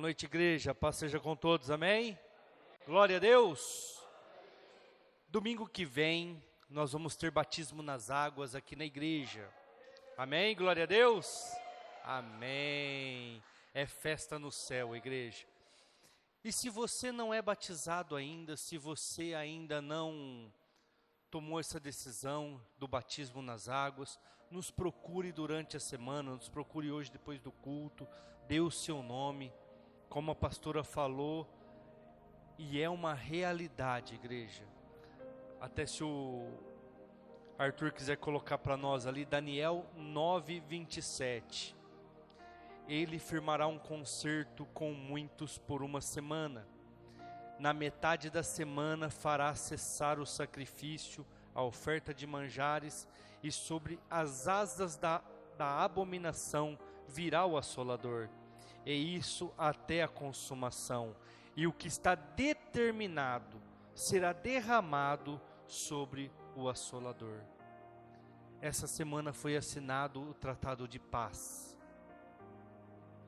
noite, igreja. Paz seja com todos, amém? Glória a Deus. Domingo que vem, nós vamos ter batismo nas águas aqui na igreja. Amém? Glória a Deus. Amém. É festa no céu, igreja. E se você não é batizado ainda, se você ainda não tomou essa decisão do batismo nas águas, nos procure durante a semana, nos procure hoje depois do culto, dê o seu nome, como a pastora falou, e é uma realidade, igreja. Até se o Arthur quiser colocar para nós ali, Daniel 9:27. Ele firmará um concerto com muitos por uma semana. Na metade da semana fará cessar o sacrifício, a oferta de manjares, e sobre as asas da abominação virá o assolador. E isso até a consumação. E o que está determinado será derramado sobre o assolador. Essa semana foi assinado o Tratado de Paz.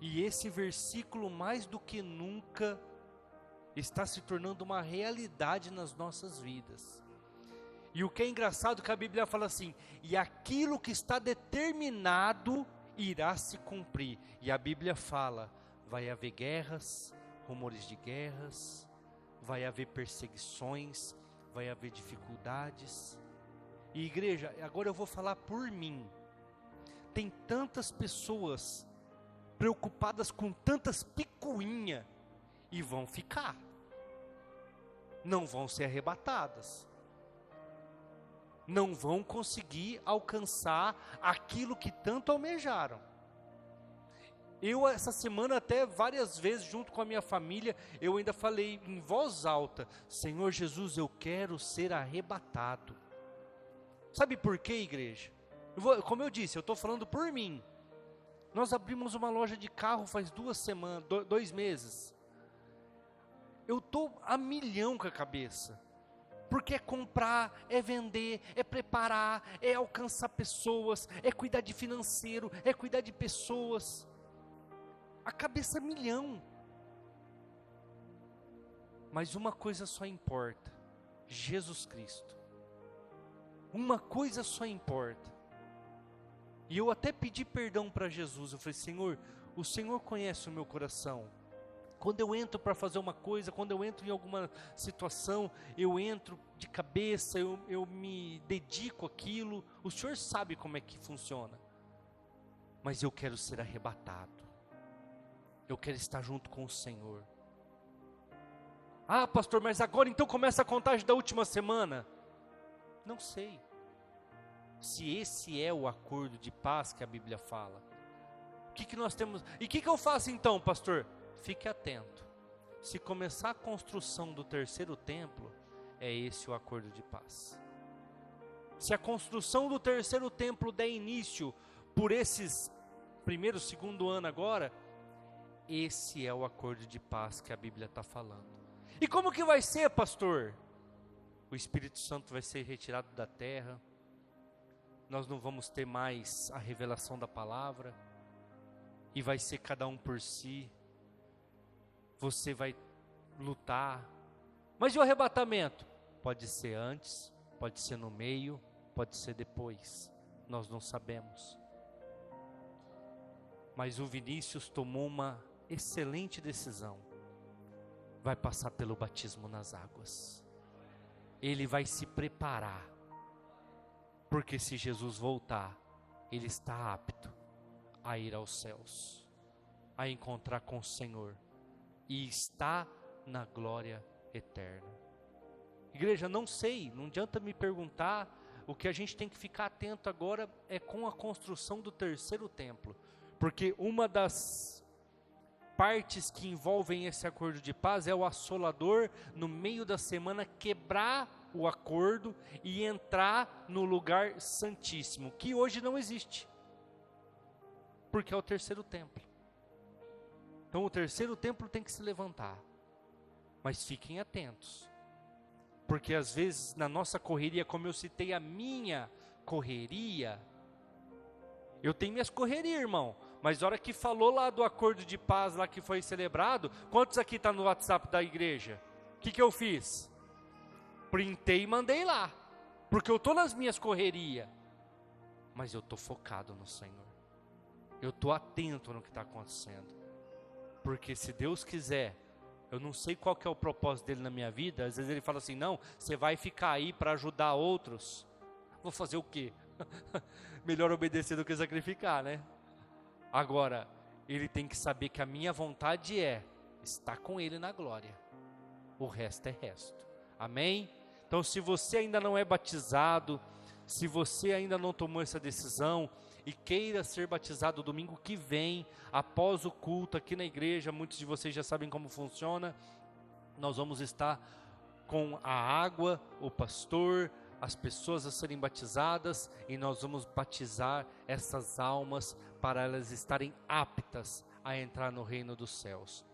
E esse versículo, mais do que nunca, está se tornando uma realidade nas nossas vidas. E o que é engraçado é que a Bíblia fala assim: e aquilo que está determinado irá se cumprir. E a Bíblia fala: vai haver guerras, rumores de guerras, vai haver perseguições, vai haver dificuldades. E igreja, agora eu vou falar por mim. Tem tantas pessoas preocupadas com tantas picuinhas e vão ficar. Não vão ser arrebatadas. Não vão conseguir alcançar aquilo que tanto almejaram. Eu essa semana até várias vezes junto com a minha família, eu ainda falei em voz alta: Senhor Jesus, eu quero ser arrebatado. Sabe por quê, igreja? Como eu disse, eu estou falando por mim. Nós abrimos uma loja de carro faz 2 meses. Eu estou a milhão com a cabeça. Porque é comprar, é vender, é preparar, é alcançar pessoas, é cuidar de financeiro, é cuidar de pessoas. A cabeça é milhão. Mas uma coisa só importa: Jesus Cristo. Uma coisa só importa. E eu até pedi perdão para Jesus. Eu falei: Senhor, o Senhor conhece o meu coração. Quando eu entro para fazer uma coisa, quando eu entro em alguma situação, eu entro de cabeça, eu me dedico àquilo. O Senhor sabe como é que funciona. Mas eu quero ser arrebatado. Eu quero estar junto com o Senhor. Ah, pastor, mas agora então começa a contagem da última semana. Não sei se esse é o acordo de paz que a Bíblia fala. O que nós temos? E o que eu faço então, pastor? Fique atento. Se começar a construção do terceiro templo, é esse o acordo de paz. Se a construção do terceiro templo der início por esses primeiro, segundo ano agora, esse é o acordo de paz que a Bíblia está falando. E como que vai ser, pastor? O Espírito Santo vai ser retirado da terra. Nós não vamos ter mais a revelação da palavra. E vai ser cada um por si. Você vai lutar. Mas e o arrebatamento? Pode ser antes, pode ser no meio, pode ser depois. Nós não sabemos. Mas o Vinícius tomou uma excelente decisão. Vai passar pelo batismo nas águas. Ele vai se preparar. Porque se Jesus voltar, ele está apto a ir aos céus, a encontrar com o Senhor, e está na glória eterna. Igreja, não sei, não adianta me perguntar. O que a gente tem que ficar atento agora é com a construção do terceiro templo, porque uma das partes que envolvem esse acordo de paz é o assolador no meio da semana quebrar o acordo e entrar no lugar santíssimo, que hoje não existe, porque é o terceiro templo. Então o terceiro templo tem que se levantar, mas fiquem atentos, porque às vezes na nossa correria, como eu citei a minha correria, eu tenho minhas correrias, irmão, Mas a hora que falou lá do acordo de paz lá que foi celebrado, quantos aqui está no WhatsApp da igreja? O que eu fiz? Printei e mandei lá, porque eu estou nas minhas correrias, mas eu estou focado no Senhor, eu estou atento no que está acontecendo, porque se Deus quiser, eu não sei qual que é o propósito dele na minha vida. Às vezes ele fala assim, não, você vai ficar aí para ajudar outros. Vou fazer o quê? Melhor obedecer do que sacrificar, né? Agora, ele tem que saber que a minha vontade é estar com ele na glória. O resto é resto. Amém? Então, se você ainda não é batizado, se você ainda não tomou essa decisão e queira ser batizado domingo que vem, após o culto aqui na igreja, muitos de vocês já sabem como funciona, nós vamos estar com a água, o pastor, as pessoas a serem batizadas, e nós vamos batizar essas almas para elas estarem aptas a entrar no reino dos céus.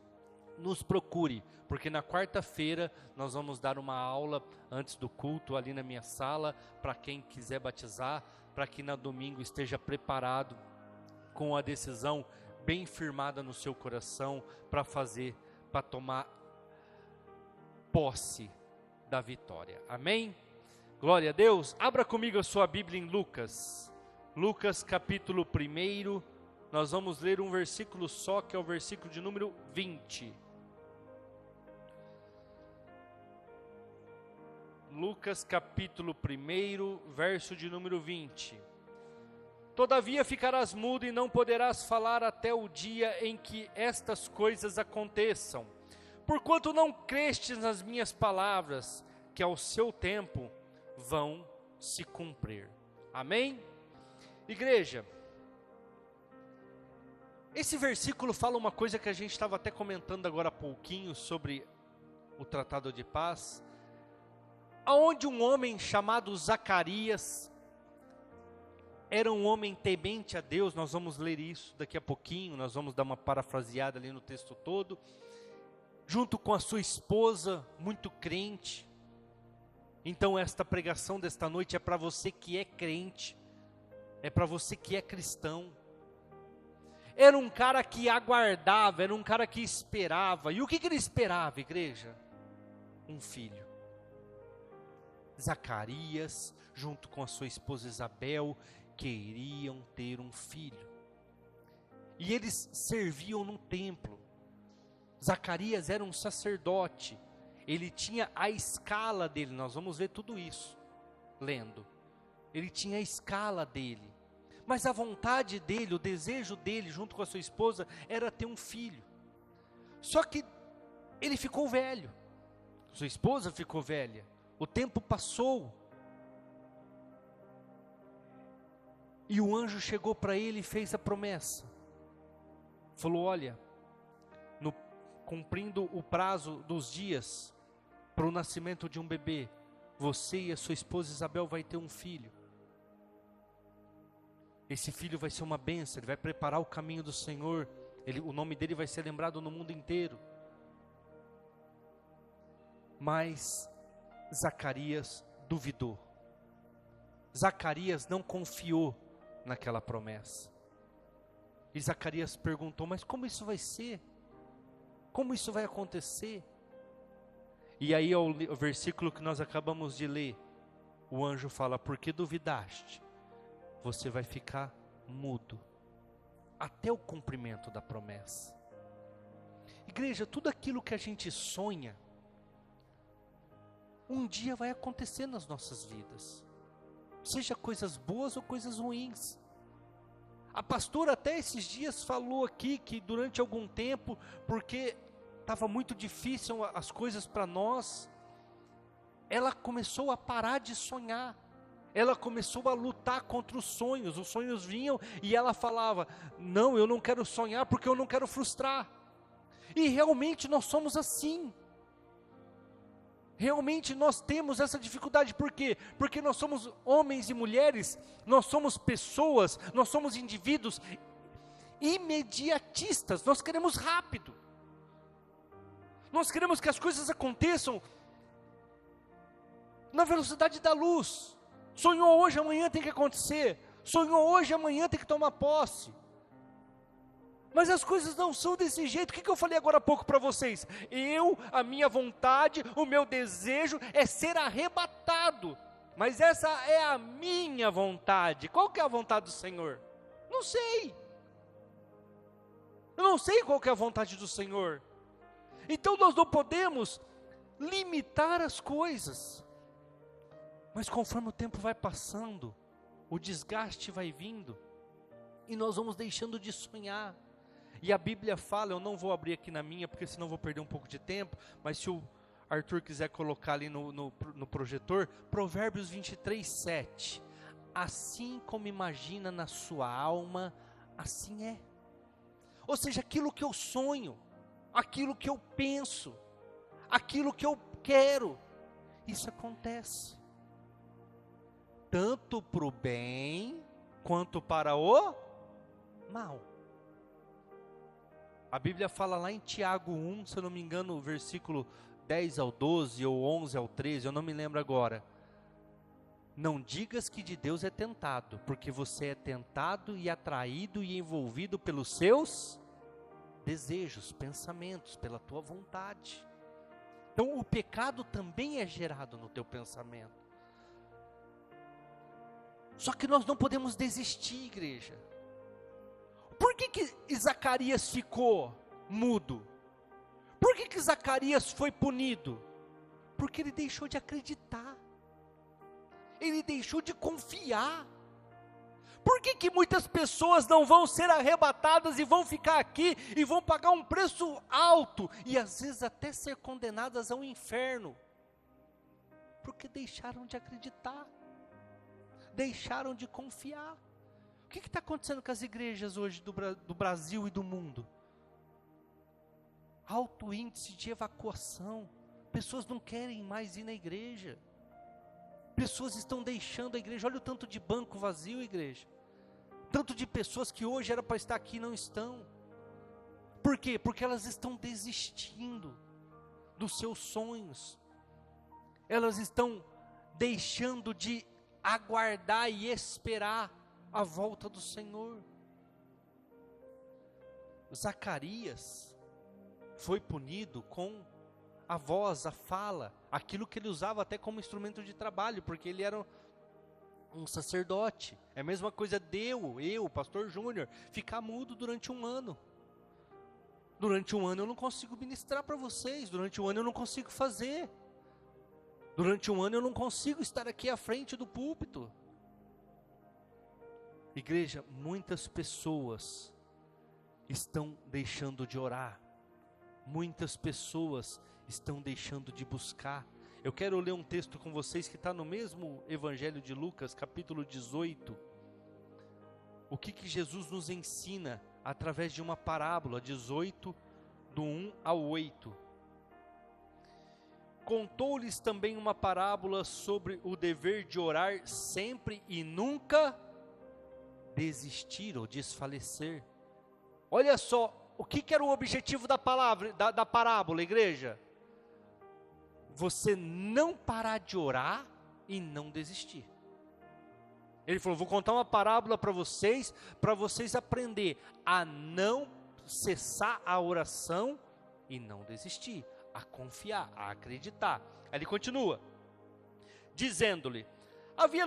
Nos procure, porque na quarta-feira nós vamos dar uma aula antes do culto ali na minha sala, para quem quiser batizar, para que na domingo esteja preparado com a decisão bem firmada no seu coração para tomar posse da vitória. Amém? Glória a Deus. Abra comigo a sua Bíblia em Lucas. Lucas capítulo 1, nós vamos ler um versículo só, que é o versículo de número 20. Lucas capítulo 1, verso de número 20. Todavia ficarás mudo e não poderás falar até o dia em que estas coisas aconteçam, porquanto não crestes nas minhas palavras, que ao seu tempo vão se cumprir. Amém? Igreja, esse versículo fala uma coisa que a gente estava até comentando agora há pouquinho sobre o tratado de paz, aonde um homem chamado Zacarias era um homem temente a Deus. Nós vamos ler isso daqui a pouquinho, nós vamos dar uma parafraseada ali no texto todo, junto com a sua esposa, muito crente. Então esta pregação desta noite é para você que é crente, é para você que é cristão. Era um cara que aguardava, era um cara que esperava. E o que ele esperava, igreja? Um filho. Zacarias, junto com a sua esposa Isabel, queriam ter um filho. E eles serviam no templo. Zacarias era um sacerdote. Ele tinha a escala dele, nós vamos ver tudo isso, lendo. Ele tinha a escala dele. Mas a vontade dele, o desejo dele, junto com a sua esposa, era ter um filho. Só que ele ficou velho. Sua esposa ficou velha. O tempo passou. E o anjo chegou para ele e fez a promessa. Falou, olha, cumprindo o prazo dos dias para o nascimento de um bebê, você e a sua esposa Isabel vai ter um filho. Esse filho vai ser uma bênção, ele vai preparar o caminho do Senhor, o nome dele vai ser lembrado no mundo inteiro. Mas Zacarias duvidou. Zacarias não confiou naquela promessa. E Zacarias perguntou, mas como isso vai ser? Como isso vai acontecer? E aí o versículo que nós acabamos de ler, o anjo fala, porque duvidaste? Você vai ficar mudo até o cumprimento da promessa. Igreja, tudo aquilo que a gente sonha, um dia vai acontecer nas nossas vidas, seja coisas boas ou coisas ruins. A pastora até esses dias falou aqui que durante algum tempo, porque estava muito difícil as coisas para nós, ela começou a parar de sonhar. Ela começou a lutar contra os sonhos vinham e ela falava, não, eu não quero sonhar porque eu não quero frustrar. E realmente nós somos assim. Realmente nós temos essa dificuldade, por quê? Porque nós somos homens e mulheres, nós somos pessoas, nós somos indivíduos imediatistas, nós queremos rápido. Nós queremos que as coisas aconteçam na velocidade da luz. Sonhou hoje, amanhã tem que acontecer. Sonhou hoje, amanhã tem que tomar posse. Mas as coisas não são desse jeito. O que eu falei agora há pouco para vocês? A minha vontade, o meu desejo é ser arrebatado. Mas essa é a minha vontade. Qual que é a vontade do Senhor? Não sei. Eu não sei qual que é a vontade do Senhor. Então nós não podemos limitar as coisas. Mas conforme o tempo vai passando, o desgaste vai vindo, e nós vamos deixando de sonhar. E a Bíblia fala, eu não vou abrir aqui na minha, porque senão vou perder um pouco de tempo, mas se o Arthur quiser colocar ali no projetor, Provérbios 23, 7. Assim como imagina na sua alma, assim é. Ou seja, aquilo que eu sonho, aquilo que eu penso, aquilo que eu quero, isso acontece. Tanto para o bem, quanto para o mal. A Bíblia fala lá em Tiago 1, se eu não me engano, versículo 10 ao 12, ou 11 ao 13, eu não me lembro agora. Não digas que de Deus é tentado, porque você é tentado e atraído e envolvido pelos seus desejos, pensamentos, pela tua vontade. Então o pecado também é gerado no teu pensamento. Só que nós não podemos desistir, igreja. Por que Zacarias ficou mudo? Por que Zacarias foi punido? Porque ele deixou de acreditar. Ele deixou de confiar. Por que muitas pessoas não vão ser arrebatadas e vão ficar aqui e vão pagar um preço alto e às vezes até ser condenadas ao inferno? Porque deixaram de acreditar. Deixaram de confiar. O que está acontecendo com as igrejas hoje do Brasil e do mundo? Alto índice de evacuação. Pessoas não querem mais ir na igreja. Pessoas estão deixando a igreja. Olha o tanto de banco vazio, igreja. Tanto de pessoas que hoje era para estar aqui e não estão. Por quê? Porque elas estão desistindo dos seus sonhos. Elas estão deixando de aguardar e esperar a volta do Senhor. Zacarias foi punido com a voz, a fala, aquilo que ele usava até como instrumento de trabalho, porque ele era um sacerdote. É a mesma coisa eu, pastor Júnior, ficar mudo durante um ano. Durante um ano eu não consigo ministrar para vocês, durante um ano eu não consigo fazer. Durante um ano eu não consigo estar aqui à frente do púlpito. Igreja, muitas pessoas estão deixando de orar. Muitas pessoas estão deixando de buscar. Eu quero ler um texto com vocês que está no mesmo Evangelho de Lucas, capítulo 18. O que Jesus nos ensina através de uma parábola, 18, do 1 ao 8. Contou-lhes também uma parábola sobre o dever de orar sempre e nunca desistir ou desfalecer. Olha só, o que era o objetivo da parábola, igreja? Você não parar de orar e não desistir. Ele falou, vou contar uma parábola para vocês aprender a não cessar a oração e não desistir, a confiar, a acreditar. Aí ele continua, dizendo-lhe, havia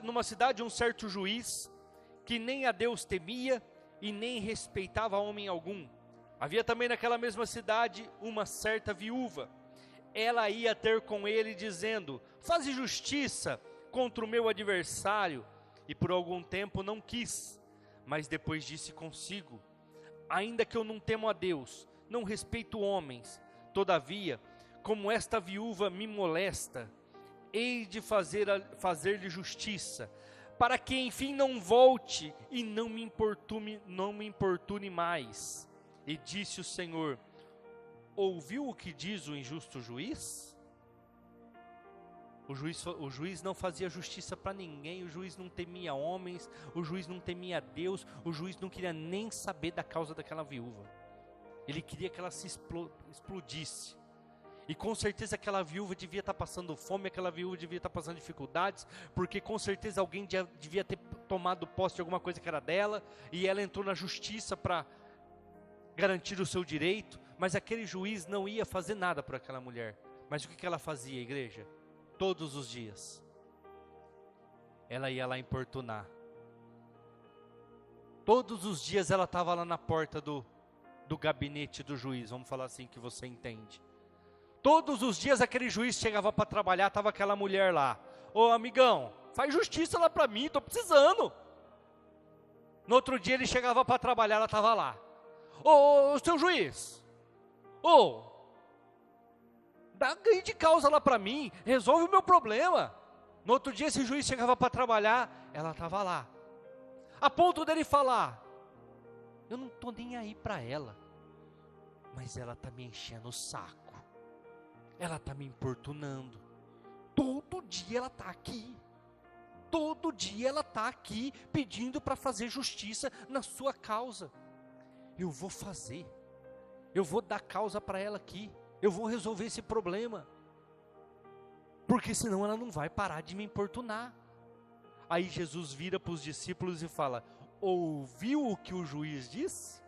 numa cidade um certo juiz, que nem a Deus temia e nem respeitava homem algum. Havia também naquela mesma cidade uma certa viúva. Ela ia ter com ele dizendo, faze justiça contra o meu adversário. E por algum tempo não quis, mas depois disse consigo, ainda que eu não temo a Deus, não respeito homens, todavia, como esta viúva me molesta, hei de fazer-lhe justiça, para que enfim não volte e não me importune mais. E disse o Senhor, ouviu o que diz o injusto juiz? O juiz não fazia justiça para ninguém, o juiz não temia homens, o juiz não temia Deus, o juiz não queria nem saber da causa daquela viúva. Ele queria que ela se explodisse. E com certeza aquela viúva devia estar passando fome, aquela viúva devia estar passando dificuldades, porque com certeza alguém devia ter tomado posse de alguma coisa que era dela, e ela entrou na justiça para garantir o seu direito, mas aquele juiz não ia fazer nada por aquela mulher. Mas o que ela fazia, igreja? Todos os dias, ela ia lá importunar. Todos os dias ela estava lá na porta do gabinete do juiz, vamos falar assim que você entende. Todos os dias aquele juiz chegava para trabalhar, estava aquela mulher lá. Ô amigão, faz justiça lá para mim, estou precisando. No outro dia ele chegava para trabalhar, ela estava lá. Ô seu juiz, dá ganho de causa lá para mim, resolve o meu problema. No outro dia esse juiz chegava para trabalhar, ela estava lá. A ponto dele falar, eu não estou nem aí para ela, mas ela está me enchendo o saco. Ela está me importunando. Todo dia ela está aqui. Todo dia ela está aqui pedindo para fazer justiça na sua causa. Eu vou fazer. Eu vou dar causa para ela aqui. Eu vou resolver esse problema. Porque senão ela não vai parar de me importunar. Aí Jesus vira para os discípulos e fala, ouviu o que o juiz disse?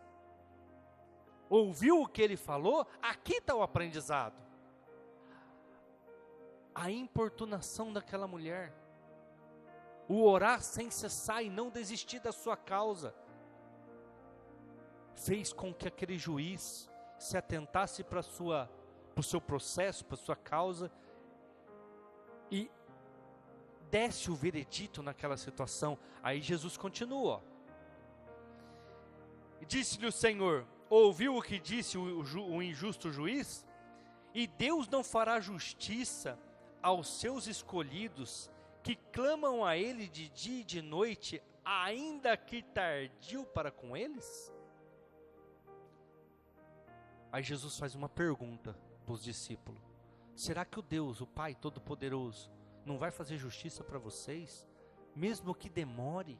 Ouviu o que ele falou? Aqui está o aprendizado. A importunação daquela mulher, o orar sem cessar e não desistir da sua causa, fez com que aquele juiz se atentasse para o seu processo, para a sua causa, e desse o veredito naquela situação. Aí Jesus continua, disse-lhe o Senhor, ouviu o que disse o injusto juiz? E Deus não fará justiça aos seus escolhidos, que clamam a Ele de dia e de noite, ainda que tardio para com eles? Aí Jesus faz uma pergunta para os discípulos, será que o Deus, o Pai Todo-Poderoso, não vai fazer justiça para vocês, mesmo que demore,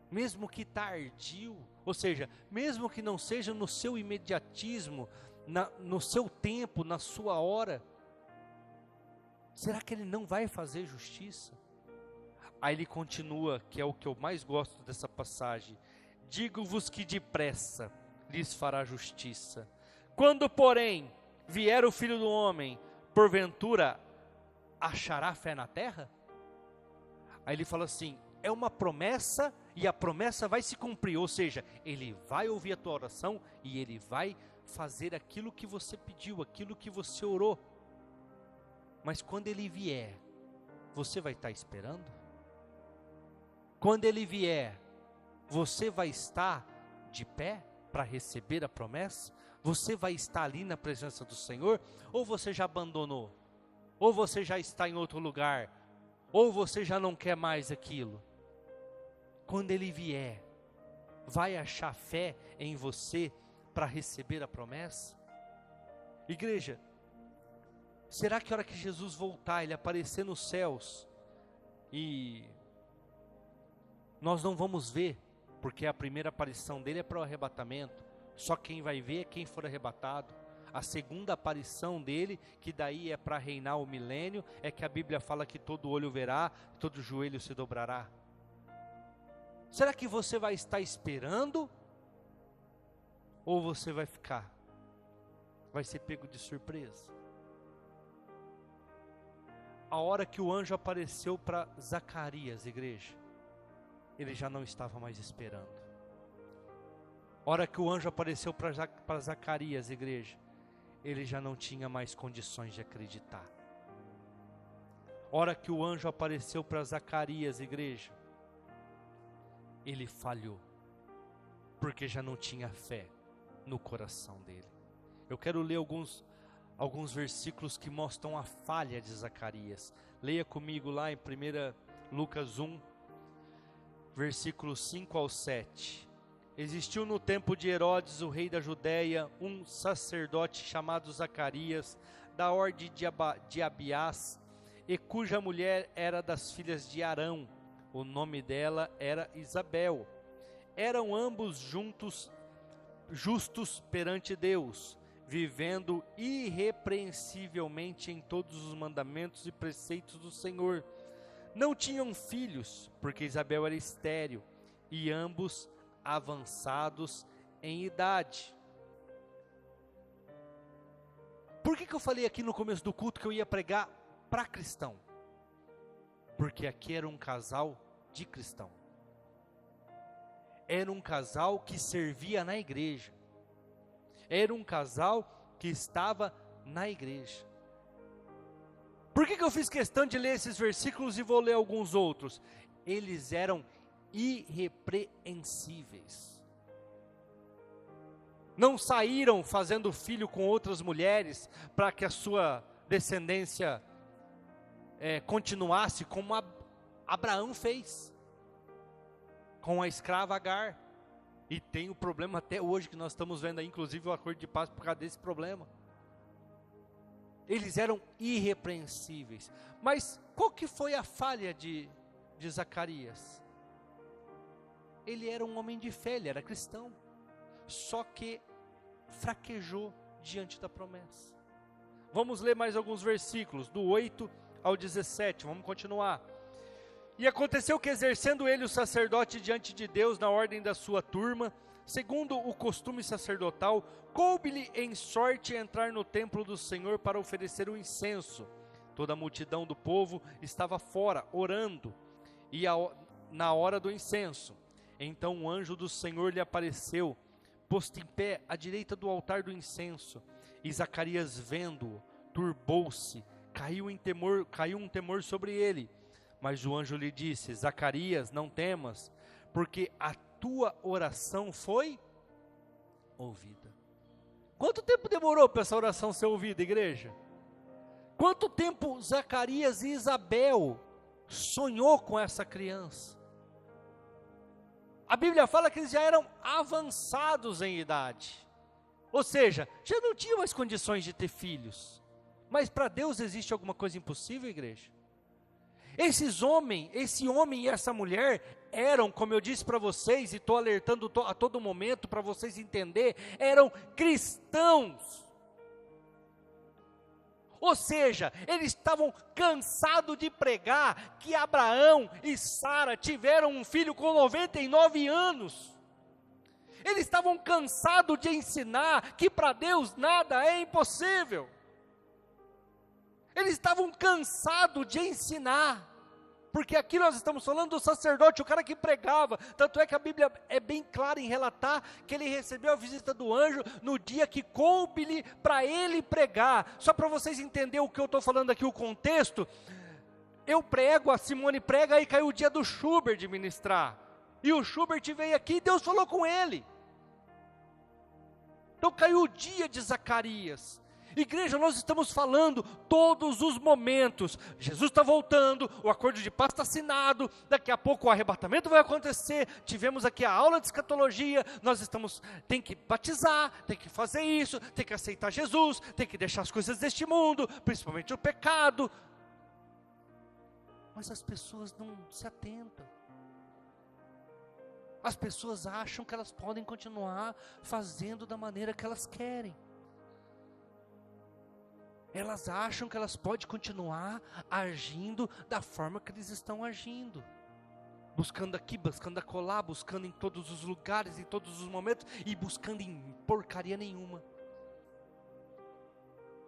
mesmo que tardio, ou seja, mesmo que não seja no seu imediatismo, no seu tempo, na sua hora? Será que Ele não vai fazer justiça? Aí ele continua, que é o que eu mais gosto dessa passagem, digo-vos que depressa lhes fará justiça. Quando, porém, vier o Filho do Homem, porventura achará fé na terra? Aí ele fala assim, é uma promessa e a promessa vai se cumprir, ou seja, Ele vai ouvir a tua oração e Ele vai fazer aquilo que você pediu, aquilo que você orou. Mas quando Ele vier, você vai estar esperando? Quando Ele vier, você vai estar de pé para receber a promessa? Você vai estar ali na presença do Senhor? Ou você já abandonou? Ou você já está em outro lugar? Ou você já não quer mais aquilo? Quando Ele vier, vai achar fé em você para receber a promessa? Igreja, será que a hora que Jesus voltar, Ele aparecer nos céus, e nós não vamos ver, porque a primeira aparição dele é para o arrebatamento, só quem vai ver é quem for arrebatado. A segunda aparição dele, que daí é para reinar o milênio, é que a Bíblia fala que todo olho verá, todo joelho se dobrará. Será que você vai estar esperando, ou você vai ficar? Vai ser pego de surpresa? A hora que o anjo apareceu para Zacarias, igreja, ele já não estava mais esperando. A hora que o anjo apareceu para Zacarias, igreja, ele já não tinha mais condições de acreditar. A hora que o anjo apareceu para Zacarias, igreja, ele falhou, porque já não tinha fé no coração dele. Eu quero ler alguns versículos que mostram a falha de Zacarias. Leia comigo lá em 1 Lucas 1, versículos 5 ao 7. Existiu no tempo de Herodes, o rei da Judéia, um sacerdote chamado Zacarias, da ordem de Abiás, e cuja mulher era das filhas de Arão. O nome dela era Isabel. Eram ambos justos perante Deus, vivendo irrepreensivelmente em todos os mandamentos e preceitos do Senhor. Não tinham filhos, porque Isabel era estéril, e ambos avançados em idade. Por que eu falei aqui no começo do culto que eu ia pregar para cristão? Porque aqui era um casal de cristão. Era um casal que servia na igreja. Era um casal que estava na igreja. Por que eu fiz questão de ler esses versículos e vou ler alguns outros? Eles eram irrepreensíveis. Não saíram fazendo filho com outras mulheres para que a sua descendência continuasse como Abraão fez com a escrava Agar. E tem o problema até hoje que nós estamos vendo aí, inclusive o acordo de paz por causa desse problema. Eles eram irrepreensíveis. Mas qual que foi a falha de Zacarias? Ele era um homem de fé, ele era cristão. Só que fraquejou diante da promessa. Vamos ler mais alguns versículos, do 8 ao 17, vamos continuar. E aconteceu que, exercendo ele o sacerdote diante de Deus na ordem da sua turma, segundo o costume sacerdotal, coube-lhe em sorte entrar no templo do Senhor para oferecer o incenso. Toda a multidão do povo estava fora, orando, e na hora do incenso. Então um anjo do Senhor lhe apareceu, posto em pé à direita do altar do incenso. E Zacarias, vendo-o, turbou-se, caiu um temor sobre ele. Mas o anjo lhe disse: Zacarias, não temas, porque a tua oração foi ouvida. Quanto tempo demorou para essa oração ser ouvida, igreja? Quanto tempo Zacarias e Isabel sonhou com essa criança? A Bíblia fala que eles já eram avançados em idade. Ou seja, já não tinham mais condições de ter filhos. Mas para Deus existe alguma coisa impossível, igreja? Esse homem e essa mulher eram, como eu disse para vocês, e estou alertando a todo momento para vocês entenderem, eram cristãos. Ou seja, eles estavam cansados de pregar que Abraão e Sara tiveram um filho com 99 anos. Eles estavam cansados de ensinar que para Deus nada é impossível. Eles estavam cansados de ensinar, porque aqui nós estamos falando do sacerdote, o cara que pregava. Tanto é que a Bíblia é bem clara em relatar que ele recebeu a visita do anjo no dia que coube-lhe para ele pregar. Só para vocês entenderem o que eu estou falando aqui, o contexto. Eu prego, a Simone prega, aí caiu o dia do Schubert de ministrar. E o Schubert veio aqui e Deus falou com ele. Então caiu o dia de Zacarias. Igreja, nós estamos falando todos os momentos. Jesus está voltando, o acordo de paz está assinado, daqui a pouco o arrebatamento vai acontecer. Tivemos aqui a aula de escatologia. Tem que batizar, tem que fazer isso, tem que aceitar Jesus, tem que deixar as coisas deste mundo, principalmente o pecado. Mas as pessoas não se atentam. As pessoas acham que elas podem continuar fazendo da maneira que elas querem. Elas acham que elas podem continuar agindo da forma que eles estão agindo. Buscando aqui, buscando acolá, buscando em todos os lugares, em todos os momentos, e buscando em porcaria nenhuma.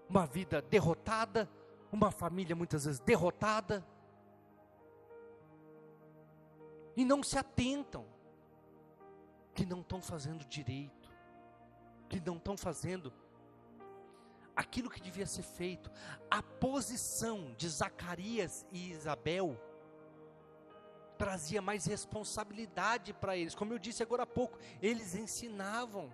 Uma vida derrotada, uma família muitas vezes derrotada. E não se atentam, que não estão fazendo direito, que não estão fazendo aquilo que devia ser feito. A posição de Zacarias e Isabel trazia mais responsabilidade para eles. Como eu disse agora há pouco, eles ensinavam.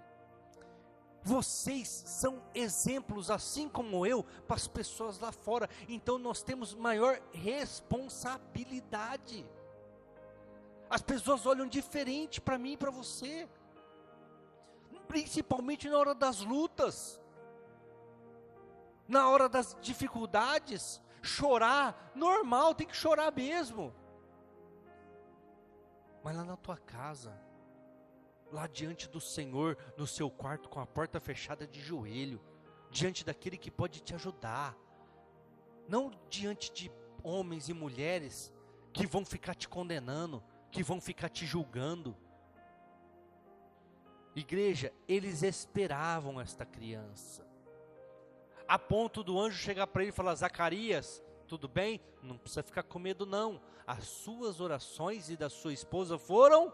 Vocês são exemplos, assim como eu, para as pessoas lá fora. Então nós temos maior responsabilidade. As pessoas olham diferente para mim e para você, principalmente na hora das lutas. Na hora das dificuldades, chorar, normal, tem que chorar mesmo. Mas lá na tua casa, lá diante do Senhor, no seu quarto, com a porta fechada de joelho, diante daquele que pode te ajudar, não diante de homens e mulheres que vão ficar te condenando, que vão ficar te julgando. Igreja, eles esperavam esta criança, a ponto do anjo chegar para ele e falar: Zacarias, tudo bem? Não precisa ficar com medo não, as suas orações e da sua esposa foram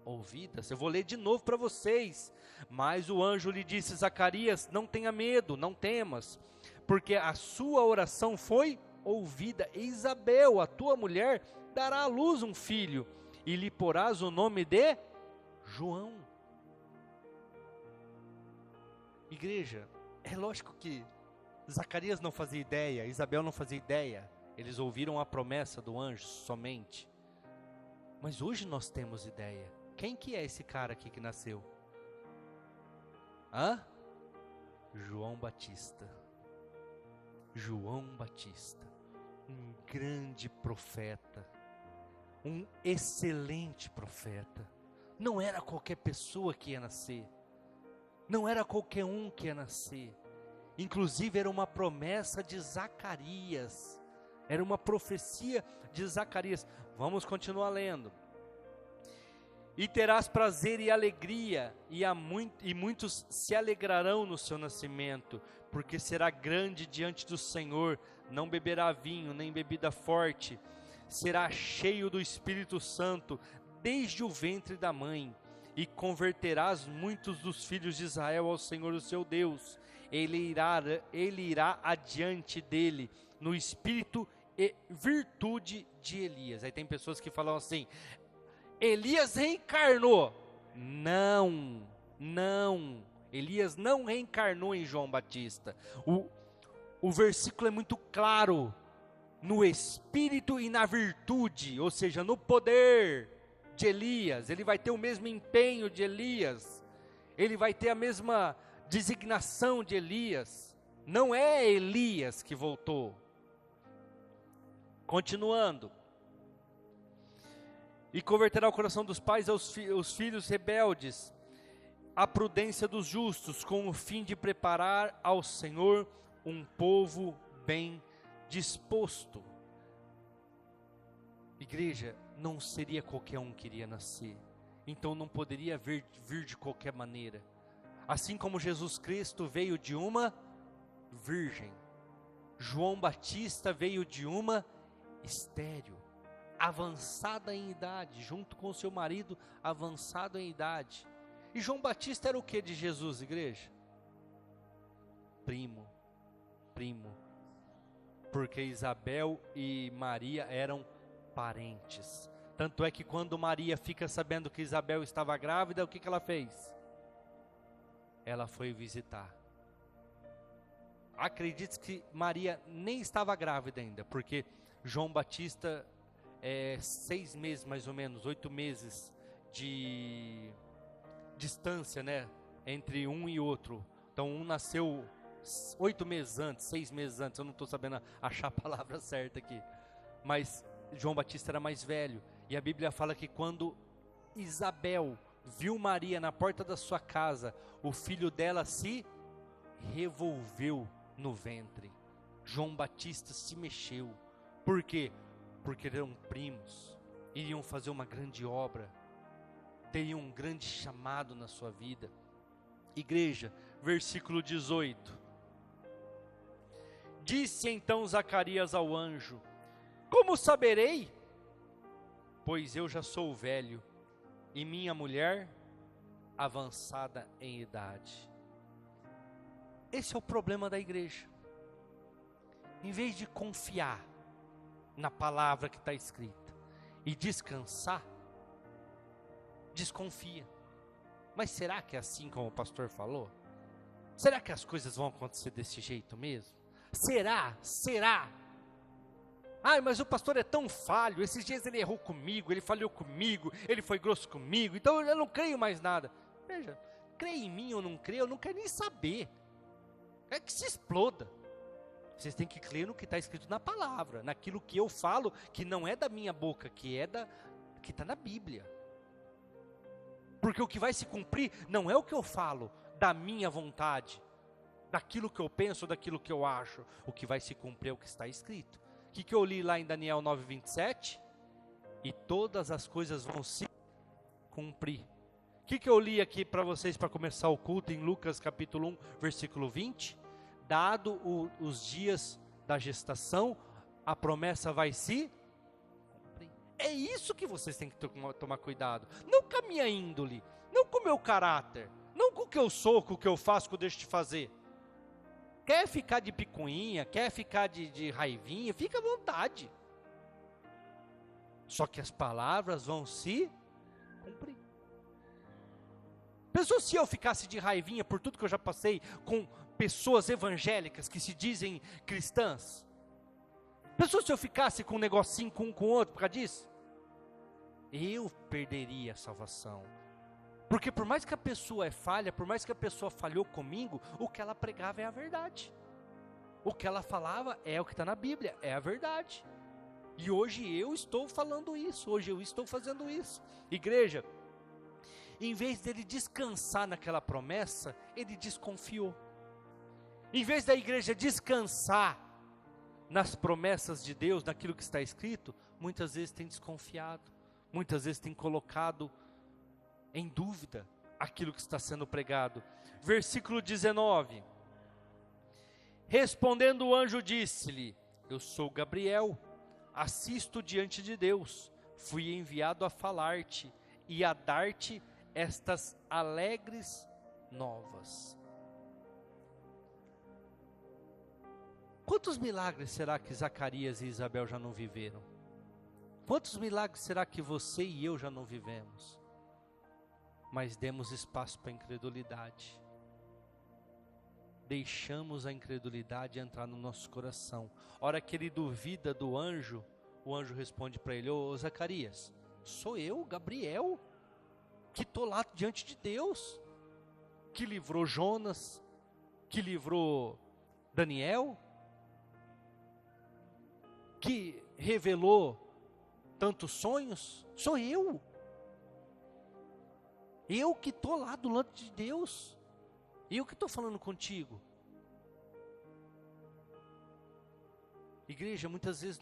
ouvidas. Eu vou ler de novo para vocês. Mas o anjo lhe disse: Zacarias, não tenha medo, não temas, porque a sua oração foi ouvida. E Isabel, a tua mulher, dará à luz um filho, e lhe porás o nome de João. Igreja, é lógico que Zacarias não fazia ideia, Isabel não fazia ideia, eles ouviram a promessa do anjo somente. Mas hoje nós temos ideia. Quem que é esse cara aqui que nasceu? João Batista. João Batista, um grande profeta, um excelente profeta. Não era qualquer pessoa que ia nascer, não era qualquer um que ia nascer. Inclusive era uma promessa de Zacarias, era uma profecia de Zacarias. Vamos continuar lendo. E terás prazer e alegria, e muitos se alegrarão no seu nascimento, porque será grande diante do Senhor, não beberá vinho, nem bebida forte, será cheio do Espírito Santo, desde o ventre da mãe, e converterás muitos dos filhos de Israel ao Senhor o seu Deus. Ele irá adiante dele, no espírito e virtude de Elias. Aí tem pessoas que falam assim: Elias reencarnou. Não. Elias não reencarnou em João Batista. O versículo é muito claro. No espírito e na virtude, ou seja, no poder de Elias. Ele vai ter o mesmo empenho de Elias. Ele vai ter a mesma designação de Elias. Não é Elias que voltou. Continuando. E converterá o coração dos pais aos filhos rebeldes, a prudência dos justos, com o fim de preparar ao Senhor um povo bem disposto. Igreja, não seria qualquer um que iria nascer, então não poderia vir de qualquer maneira. Assim como Jesus Cristo veio de uma virgem, João Batista veio de uma estéril, avançada em idade, junto com seu marido avançado em idade. E João Batista era o que de Jesus, igreja? Primo, porque Isabel e Maria eram parentes. Tanto é que quando Maria fica sabendo que Isabel estava grávida, o que ela fez? Ela foi visitar. Acredite que Maria nem estava grávida ainda, porque João Batista 6 meses mais ou menos, 8 meses de distância, né, entre um e outro. Então um nasceu 8 meses antes, 6 meses antes, eu não estou sabendo achar a palavra certa aqui, mas João Batista era mais velho, e a Bíblia fala que quando Isabel viu Maria na porta da sua casa, o filho dela se revolveu no ventre. João Batista se mexeu. Por quê? Porque eram primos, iriam fazer uma grande obra, teriam um grande chamado na sua vida. Igreja, versículo 18. Disse então Zacarias ao anjo: como saberei? Pois eu já sou velho, e minha mulher avançada em idade. Esse é o problema da igreja. Em vez de confiar na palavra que está escrita e descansar, desconfia. Mas será que é assim como o pastor falou? Será que as coisas vão acontecer desse jeito mesmo? Será? Ai, mas o pastor é tão falho, esses dias ele errou comigo, ele falhou comigo, ele foi grosso comigo, então eu não creio mais nada. Veja, crê em mim ou não crê, eu não quero nem saber. É que se exploda. Vocês têm que crer no que está escrito na palavra, naquilo que eu falo, que não é da minha boca, que está na Bíblia. Porque o que vai se cumprir não é o que eu falo, da minha vontade, daquilo que eu penso, daquilo que eu acho. O que vai se cumprir é o que está escrito. O que eu li lá em Daniel 9:27? E todas as coisas vão se cumprir. que eu li aqui para vocês para começar o culto em Lucas capítulo 1, versículo 20? Dado os dias da gestação, a promessa vai se cumprir. É isso que vocês têm que tomar cuidado. Não com a minha índole, não com o meu caráter, não com o que eu sou, com o que eu faço, com o que eu deixo de fazer. Quer ficar de picuinha, quer ficar de raivinha, fica à vontade. Só que as palavras vão se cumprir. Pensou se eu ficasse de raivinha por tudo que eu já passei com pessoas evangélicas que se dizem cristãs? Pensou se eu ficasse com um negocinho com um com o outro por causa disso? Eu perderia a salvação. Porque por mais que a pessoa é falha, por mais que a pessoa falhou comigo, o que ela pregava é a verdade. O que ela falava é o que está na Bíblia, é a verdade. E hoje eu estou falando isso, hoje eu estou fazendo isso. Igreja, em vez dele descansar naquela promessa, ele desconfiou. Em vez da igreja descansar nas promessas de Deus, naquilo que está escrito, muitas vezes tem desconfiado, muitas vezes tem colocado em dúvida aquilo que está sendo pregado. Versículo 19. Respondendo o anjo disse-lhe: eu sou Gabriel, assisto diante de Deus, fui enviado a falar-te e a dar-te estas alegres novas. Quantos milagres será que Zacarias e Isabel já não viveram? Quantos milagres será que você e eu já não vivemos? Mas demos espaço para a incredulidade. Deixamos a incredulidade entrar no nosso coração. A hora que ele duvida do anjo, o anjo responde para ele: ô Zacarias, sou eu, Gabriel, que estou lá diante de Deus, que livrou Jonas, que livrou Daniel, que revelou tantos sonhos. Sou eu que estou lá do lado de Deus, eu que estou falando contigo. Igreja, muitas vezes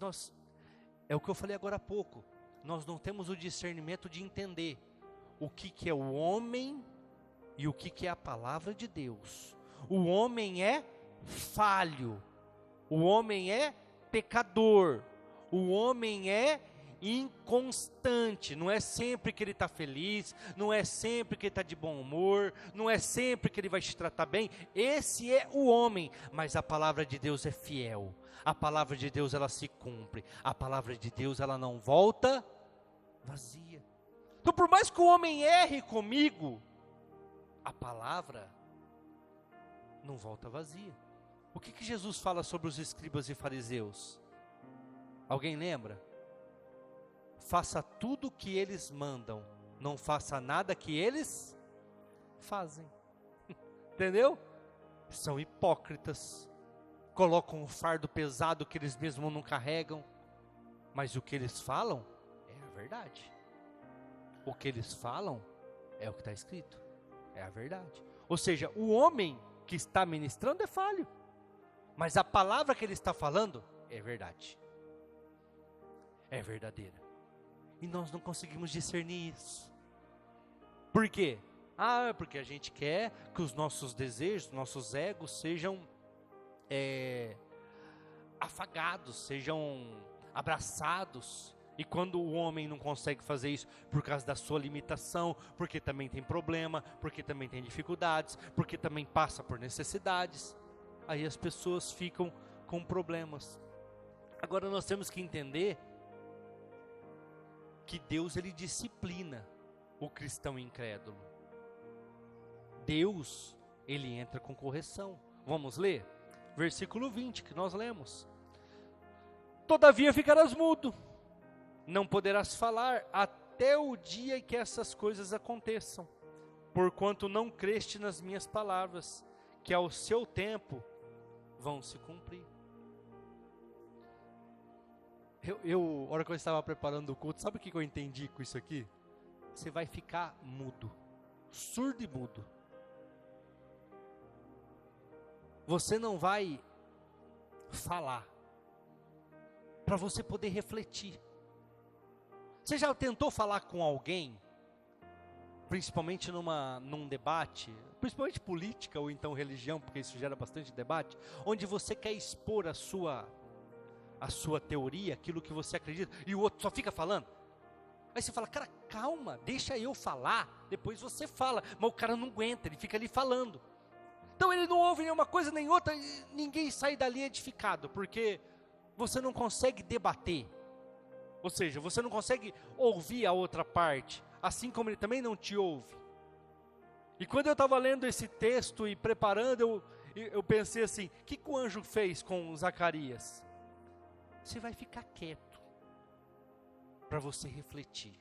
é o que eu falei agora há pouco, nós não temos o discernimento de entender o que é o homem e o que é a palavra de Deus. O homem é falho, o homem é pecador, o homem é inconstante, não é sempre que ele está feliz, não é sempre que ele está de bom humor, não é sempre que ele vai te tratar bem. Esse é o homem, mas a palavra de Deus é fiel, a palavra de Deus ela se cumpre, a palavra de Deus ela não volta vazia. Então por mais que o homem erre comigo, a palavra não volta vazia. O que Jesus fala sobre os escribas e fariseus? Alguém lembra? Faça tudo o que eles mandam, não faça nada que eles fazem. Entendeu? São hipócritas, colocam um fardo pesado que eles mesmos não carregam, mas o que eles falam é a verdade. O que eles falam é o que está escrito, é a verdade. Ou seja, o homem que está ministrando é falho, mas a palavra que ele está falando é verdade, é verdadeira. E nós não conseguimos discernir isso. Por quê? Porque a gente quer que os nossos desejos, nossos egos sejam afagados, sejam abraçados. E quando o homem não consegue fazer isso por causa da sua limitação, porque também tem problema, porque também tem dificuldades, porque também passa por necessidades, aí as pessoas ficam com problemas. Agora nós temos que entender que Deus ele disciplina o cristão incrédulo. Deus ele entra com correção. Vamos ler? Versículo 20 que nós lemos. Todavia ficarás mudo, não poderás falar até o dia em que essas coisas aconteçam, porquanto não creste nas minhas palavras, que ao seu tempo vão se cumprir. A hora que eu estava preparando o culto, sabe o que eu entendi com isso aqui? Você vai ficar mudo, surdo e mudo. Você não vai falar, para você poder refletir. Você já tentou falar com alguém principalmente num debate, principalmente política ou então religião, porque isso gera bastante debate, onde você quer expor a sua teoria, aquilo que você acredita, e o outro só fica falando. Aí você fala, cara, calma, deixa eu falar, depois você fala. Mas o cara não aguenta, ele fica ali falando. Então ele não ouve nenhuma coisa nem outra, e ninguém sai dali edificado, porque você não consegue debater. Ou seja, você não consegue ouvir a outra parte, assim como ele também não te ouve. E quando eu estava lendo esse texto e preparando, eu pensei assim, o que o anjo fez com Zacarias? Você vai ficar quieto, para você refletir,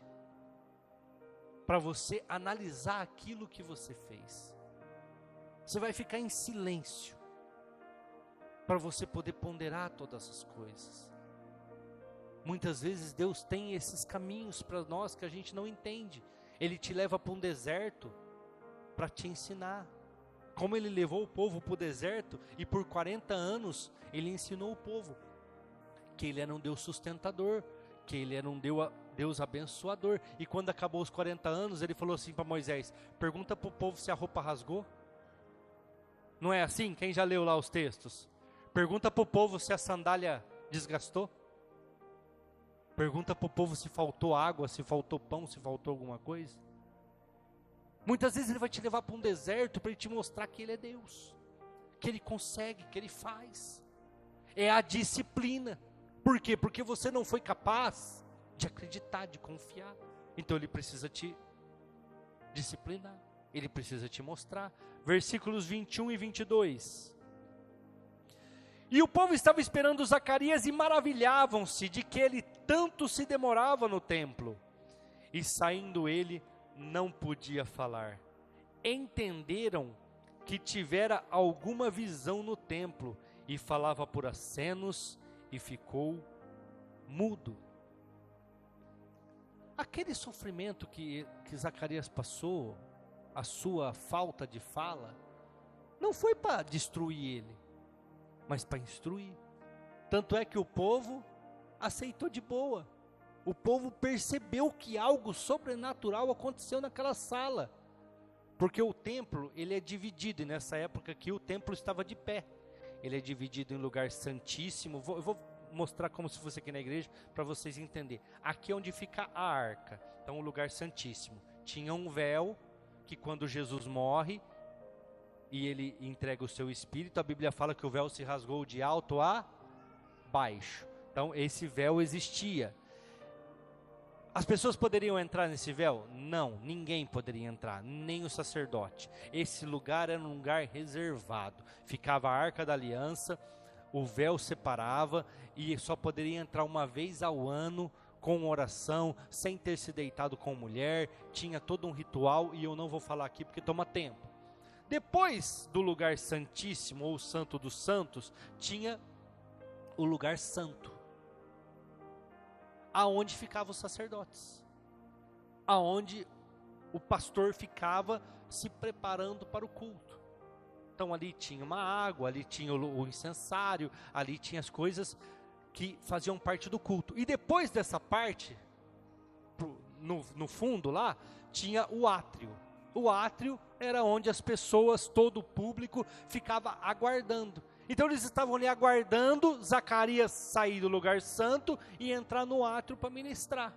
para você analisar aquilo que você fez. Você vai ficar em silêncio, para você poder ponderar todas as coisas. Muitas vezes Deus tem esses caminhos para nós que a gente não entende. Ele te leva para um deserto para te ensinar. Como ele levou o povo para o deserto e por 40 anos ele ensinou o povo que ele era um Deus sustentador, que ele era um Deus abençoador. E quando acabou os 40 anos, ele falou assim para Moisés, pergunta para o povo se a roupa rasgou. Não é assim? Quem já leu lá os textos? Pergunta para o povo se a sandália desgastou. Pergunta para o povo se faltou água, se faltou pão, se faltou alguma coisa. Muitas vezes ele vai te levar para um deserto para ele te mostrar que ele é Deus, que ele consegue, que ele faz. É a disciplina. Por quê? Porque você não foi capaz de acreditar, de confiar. Então ele precisa te disciplinar, ele precisa te mostrar. Versículos 21 e 22. E o povo estava esperando Zacarias e maravilhavam-se de que ele tanto se demorava no templo. E saindo ele, não podia falar. Entenderam que tivera alguma visão no templo e falava por acenos e ficou mudo. Aquele sofrimento que Zacarias passou, a sua falta de fala, não foi para destruir ele, mas para instruir. Tanto é que o povo aceitou de boa. O povo percebeu que algo sobrenatural aconteceu naquela sala. Porque o templo, ele é dividido, e nessa época aqui o templo estava de pé. Ele é dividido em lugar santíssimo. Eu vou mostrar como se fosse aqui na igreja, para vocês entenderem. Aqui é onde fica a arca, então o lugar santíssimo. Tinha um véu, que quando Jesus morre, e ele entrega o seu espírito, a Bíblia fala que o véu se rasgou de alto a baixo. Então esse véu existia. As pessoas poderiam entrar nesse véu? Não, ninguém poderia entrar, nem o sacerdote. Esse lugar era um lugar reservado. Ficava a Arca da Aliança, o véu separava e só poderia entrar uma vez ao ano com oração, sem ter se deitado com mulher. Tinha todo um ritual e eu não vou falar aqui porque toma tempo. Depois do lugar santíssimo ou santo dos santos, tinha o lugar santo, aonde ficavam os sacerdotes, aonde o pastor ficava se preparando para o culto. Então ali tinha uma água, ali tinha o incensário, ali tinha as coisas que faziam parte do culto. E depois dessa parte, no fundo lá, tinha o átrio. O átrio era onde as pessoas, todo o público, ficava aguardando. Então eles estavam ali aguardando Zacarias sair do lugar santo e entrar no átrio para ministrar.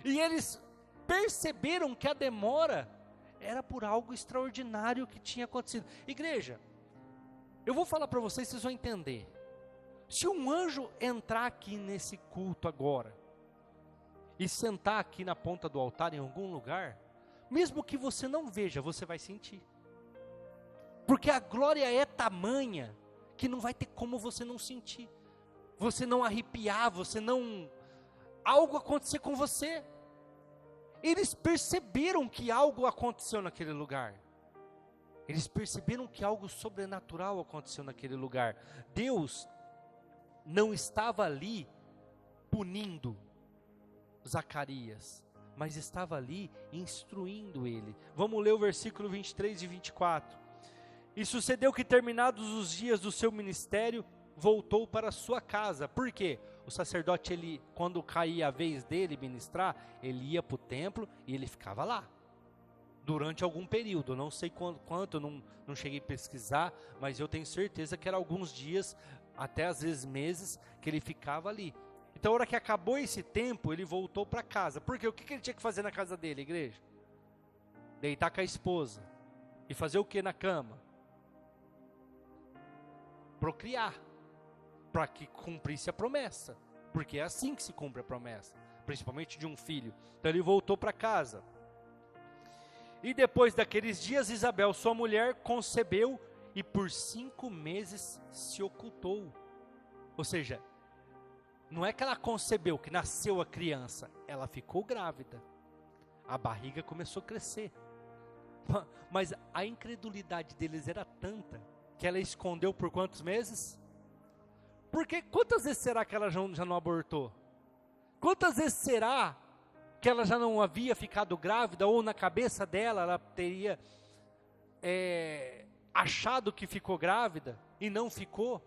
E eles perceberam que a demora era por algo extraordinário que tinha acontecido. Igreja, eu vou falar para vocês, vocês vão entender. Se um anjo entrar aqui nesse culto agora e sentar aqui na ponta do altar em algum lugar, mesmo que você não veja, você vai sentir. Porque a glória é tamanha que não vai ter como você não sentir. Você não arrepiar, algo acontecer com você. Eles perceberam que algo aconteceu naquele lugar. Eles perceberam que algo sobrenatural aconteceu naquele lugar. Deus não estava ali punindo Zacarias, mas estava ali instruindo ele. Vamos ler o versículo 23 e 24. E sucedeu que, terminados os dias do seu ministério, voltou para a sua casa. Por quê? O sacerdote, quando caía a vez dele ministrar, ele ia para o templo e ele ficava lá. durante algum período, eu não sei quanto, eu não cheguei a pesquisar, mas eu tenho certeza que era alguns dias, até às vezes meses, que ele ficava ali. Então, a hora que acabou esse tempo, ele voltou para casa. Porque o que ele tinha que fazer na casa dele, igreja? Deitar com a esposa. E fazer o que na cama? Procriar. Para que cumprisse a promessa. Porque é assim que se cumpre a promessa. Principalmente de um filho. Então, ele voltou para casa. E depois daqueles dias, Isabel, sua mulher, concebeu e por 5 meses se ocultou. Ou seja, não é que ela concebeu, que nasceu a criança. Ela ficou grávida. A barriga começou a crescer. Mas a incredulidade deles era tanta que ela escondeu por quantos meses? Porque quantas vezes será que ela já não abortou? Quantas vezes será que ela já não havia ficado grávida, ou na cabeça dela ela teria achado que ficou grávida e não ficou?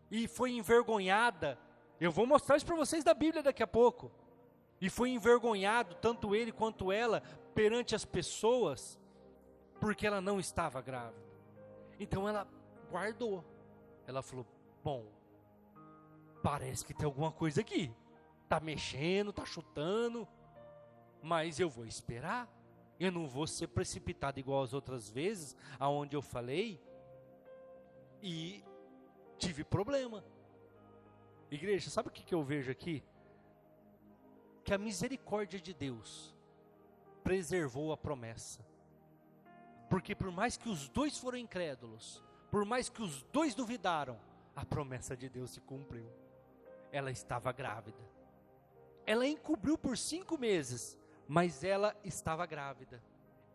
E foi envergonhada. Eu vou mostrar isso para vocês da Bíblia daqui a pouco. E foi envergonhado, tanto ele quanto ela, perante as pessoas, porque ela não estava grávida. Então ela guardou. Ela falou, bom, parece que tem alguma coisa aqui. Está mexendo, está chutando, mas eu vou esperar. Eu não vou ser precipitado igual as outras vezes, aonde eu falei, e tive problema. Igreja, sabe o que eu vejo aqui? Que a misericórdia de Deus preservou a promessa. Porque por mais que os dois foram incrédulos, por mais que os dois duvidaram, a promessa de Deus se cumpriu. Ela estava grávida. Ela encobriu por 5 meses, mas ela estava grávida.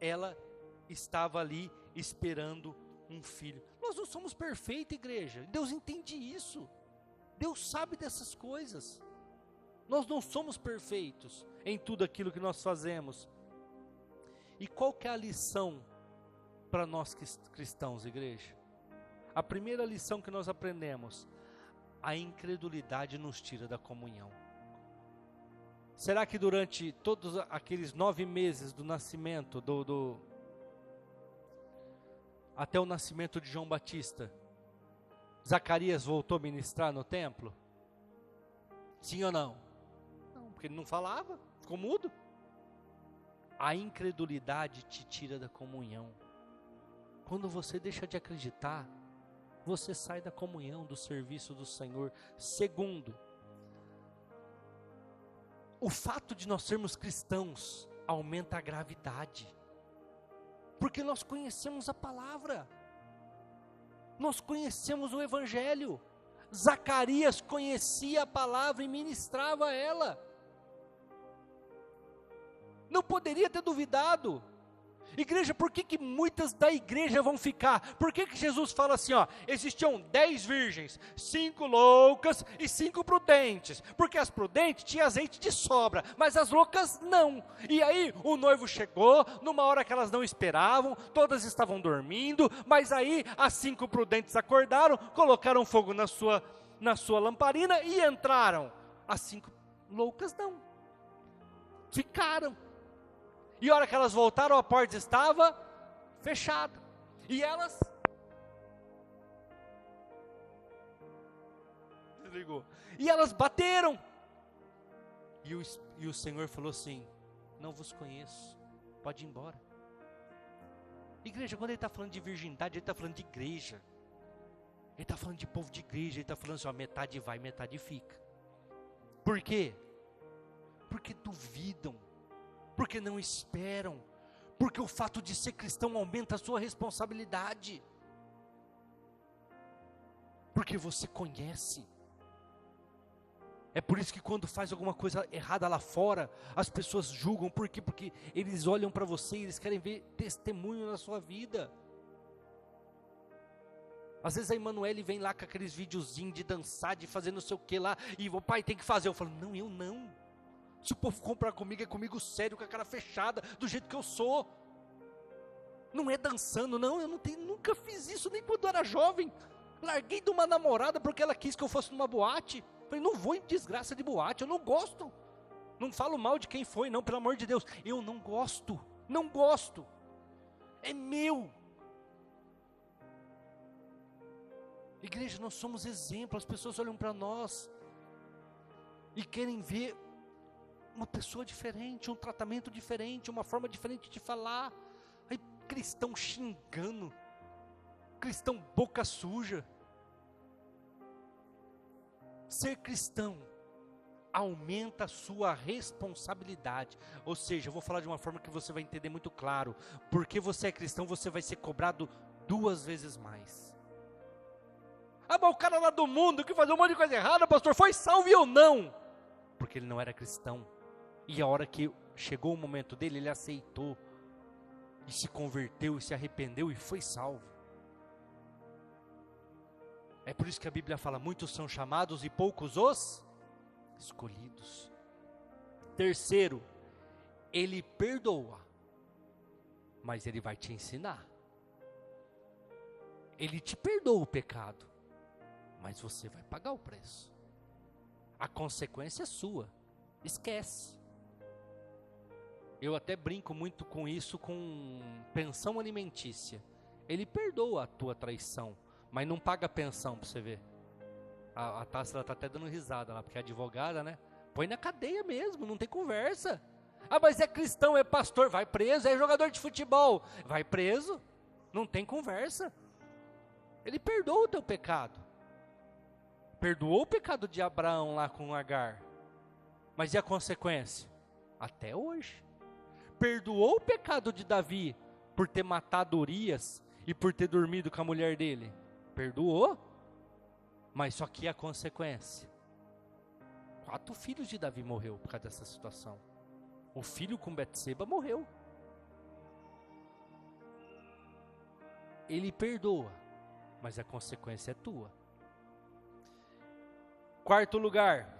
Ela estava ali esperando um filho. Nós não somos perfeitos, igreja. Deus entende isso. Deus sabe dessas coisas. Nós não somos perfeitos em tudo aquilo que nós fazemos. E qual que é a lição para nós cristãos, igreja? A primeira lição que nós aprendemos: a incredulidade nos tira da comunhão. Será que durante todos aqueles 9 meses do nascimento, até o nascimento de João Batista, Zacarias voltou a ministrar no templo? Sim ou não? Não, porque ele não falava, ficou mudo. A incredulidade te tira da comunhão. Quando você deixa de acreditar, você sai da comunhão, do serviço do Senhor. Segundo, o fato de nós sermos cristãos aumenta a gravidade, porque nós conhecemos a palavra, nós conhecemos o Evangelho. Zacarias conhecia a palavra e ministrava ela, não poderia ter duvidado. Igreja, por que muitas da igreja vão ficar? Por que Jesus fala assim, existiam 10 virgens, 5 loucas e 5 prudentes? Porque as prudentes tinham azeite de sobra, mas as loucas não. E aí o noivo chegou, numa hora que elas não esperavam, todas estavam dormindo, mas aí as 5 prudentes acordaram, colocaram fogo na sua lamparina e entraram. As 5 loucas não, ficaram. E a hora que elas voltaram, a porta estava fechada. E elas desligou. E elas bateram. E o Senhor falou assim: não vos conheço, pode ir embora. Igreja, quando ele está falando de virgindade, ele está falando de igreja. Ele está falando de povo de igreja. Ele está falando assim, metade vai, metade fica. Por quê? Porque duvidam. Porque não esperam, porque o fato de ser cristão aumenta a sua responsabilidade, porque você conhece. É por isso que quando faz alguma coisa errada lá fora, as pessoas julgam. Por quê? Porque eles olham para você e eles querem ver testemunho na sua vida. Às vezes a Emanuele vem lá com aqueles videozinhos de dançar, de fazer não sei o que lá, e o pai tem que fazer. Eu falo, não, eu não. Se o povo comprar comigo, é comigo sério, com a cara fechada, do jeito que eu sou. Não é dançando, não, eu nunca fiz isso, nem quando eu era jovem. Larguei de uma namorada porque ela quis que eu fosse numa boate. Falei, não vou em desgraça de boate, eu não gosto. Não falo mal de quem foi, não, pelo amor de Deus. Eu não gosto. Não gosto. É meu. Igreja, nós somos exemplo. As pessoas olham para nós e querem ver uma pessoa diferente, um tratamento diferente, uma forma diferente de falar. Aí cristão xingando, cristão boca suja. Ser cristão aumenta a sua responsabilidade. Ou seja, eu vou falar de uma forma que você vai entender muito claro. Porque você é cristão, você vai ser cobrado 2 vezes mais. Ah, mas o cara lá do mundo que fazia um monte de coisa errada, pastor, foi salvo e eu não. Porque ele não era cristão. E a hora que chegou o momento dele, ele aceitou. E se converteu, e se arrependeu e foi salvo. É por isso que a Bíblia fala, muitos são chamados e poucos os escolhidos. Terceiro, ele perdoa, mas ele vai te ensinar. Ele te perdoa o pecado, mas você vai pagar o preço. A consequência é sua, esquece. Eu até brinco muito com isso, com pensão alimentícia. Ele perdoa a tua traição, mas não paga pensão para você ver. A Tássia está até dando risada lá, porque é advogada, né? Põe na cadeia mesmo, não tem conversa. Ah, mas é cristão, é pastor, vai preso. É jogador de futebol, vai preso. Não tem conversa. Ele perdoa o teu pecado. Perdoou o pecado de Abraão lá com Agar. Mas e a consequência? Até hoje. Perdoou o pecado de Davi por ter matado Urias e por ter dormido com a mulher dele. Perdoou. Mas só que a consequência. 4 filhos de Davi morreu por causa dessa situação. O filho com Betseba morreu. Ele perdoa, mas a consequência é tua. 4º lugar.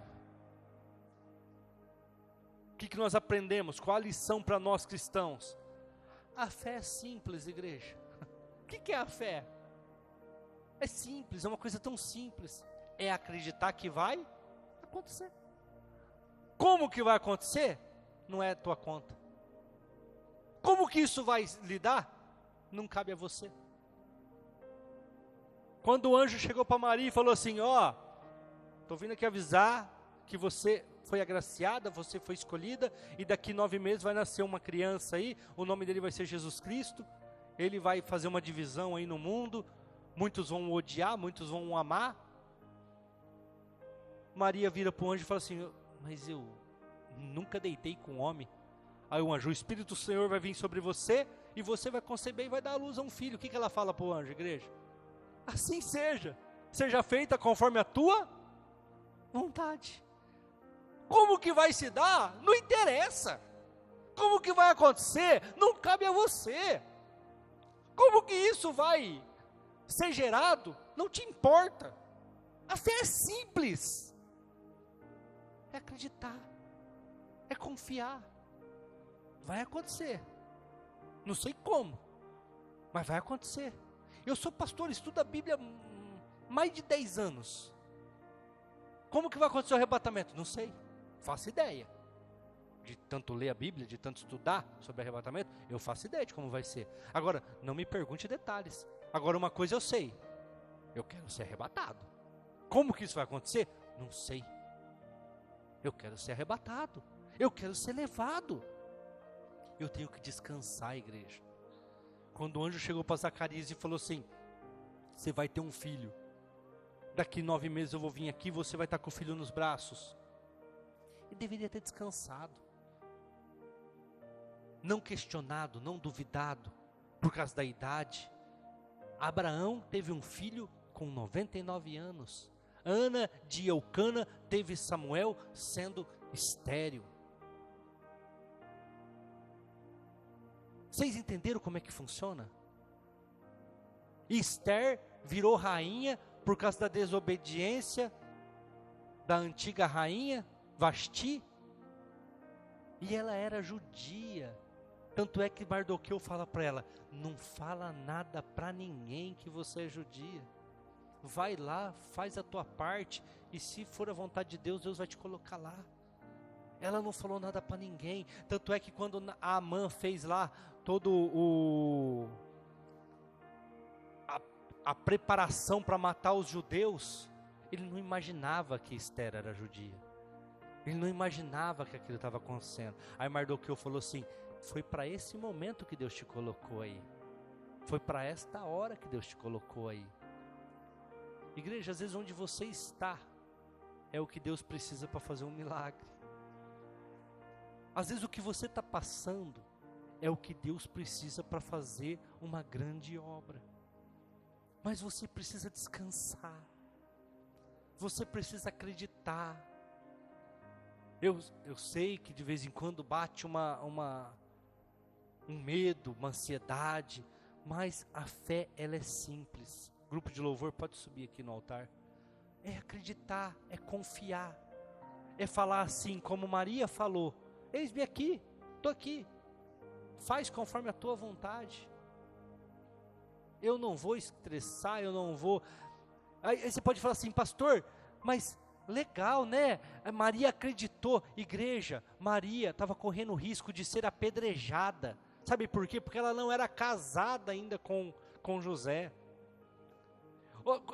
O que nós aprendemos? Qual a lição para nós cristãos? A fé é simples, igreja. O que é a fé? É simples, é uma coisa tão simples. É acreditar que vai acontecer. Como que vai acontecer? Não é tua conta. Como que isso vai lidar? Não cabe a você. Quando o anjo chegou para Maria e falou assim, ó, estou vindo aqui avisar que você foi agraciada, você foi escolhida, e daqui 9 meses vai nascer uma criança aí, o nome dele vai ser Jesus Cristo, ele vai fazer uma divisão aí no mundo, muitos vão odiar, muitos vão amar. Maria vira para o anjo e fala assim, mas eu nunca deitei com homem. Aí o anjo, o Espírito do Senhor vai vir sobre você, e você vai conceber e vai dar à luz a um filho. O que ela fala para o anjo, igreja? Assim seja feita conforme a tua vontade. Como que vai se dar? Não interessa. Como que vai acontecer? Não cabe a você. Como que isso vai ser gerado? Não te importa. A fé é simples. É acreditar. É confiar. Vai acontecer. Não sei como, mas vai acontecer. Eu sou pastor, estudo a Bíblia há mais de 10 anos. Como que vai acontecer o arrebatamento? Não sei, faço ideia. De tanto ler a Bíblia, de tanto estudar sobre arrebatamento, eu faço ideia de como vai ser. Agora, não me pergunte detalhes. Agora, uma coisa eu sei, eu quero ser arrebatado. Como que isso vai acontecer? Não sei. Eu quero ser arrebatado, eu quero ser levado. Eu tenho que descansar, igreja. Quando o anjo chegou para Zacarias e falou assim, você vai ter um filho, daqui 9 meses eu vou vir aqui, você vai estar com o filho nos braços. Ele deveria ter descansado, não questionado, não duvidado, por causa da idade. Abraão teve um filho com 99 anos, Ana de Eucana teve Samuel sendo estéril. Vocês entenderam como é que funciona? Esther virou rainha por causa da desobediência da antiga rainha, Vasti. E ela era judia. Tanto é que Mardoqueu fala para ela, não fala nada para ninguém que você é judia. Vai lá, faz a tua parte, e se for a vontade de Deus, Deus vai te colocar lá. Ela não falou nada para ninguém. Tanto é que quando a Amã fez lá todo a preparação para matar os judeus, ele não imaginava que Esther era judia. Ele não imaginava que aquilo estava acontecendo. Aí Mardoqueu falou assim: foi para esse momento que Deus te colocou aí. Foi para esta hora que Deus te colocou aí. Igreja, às vezes onde você está é o que Deus precisa para fazer um milagre. Às vezes o que você está passando é o que Deus precisa para fazer uma grande obra. Mas você precisa descansar. Você precisa acreditar. Eu sei que de vez em quando bate um medo, uma ansiedade, mas a fé, ela é simples. Grupo de louvor, pode subir aqui no altar. É acreditar, é confiar, é falar assim como Maria falou: eis-me aqui, estou aqui, faz conforme a tua vontade. Eu não vou estressar, eu não vou... Aí você pode falar assim: pastor, mas legal, né? Maria acreditou. Igreja, Maria estava correndo o risco de ser apedrejada. Sabe por quê? Porque ela não era casada ainda com José.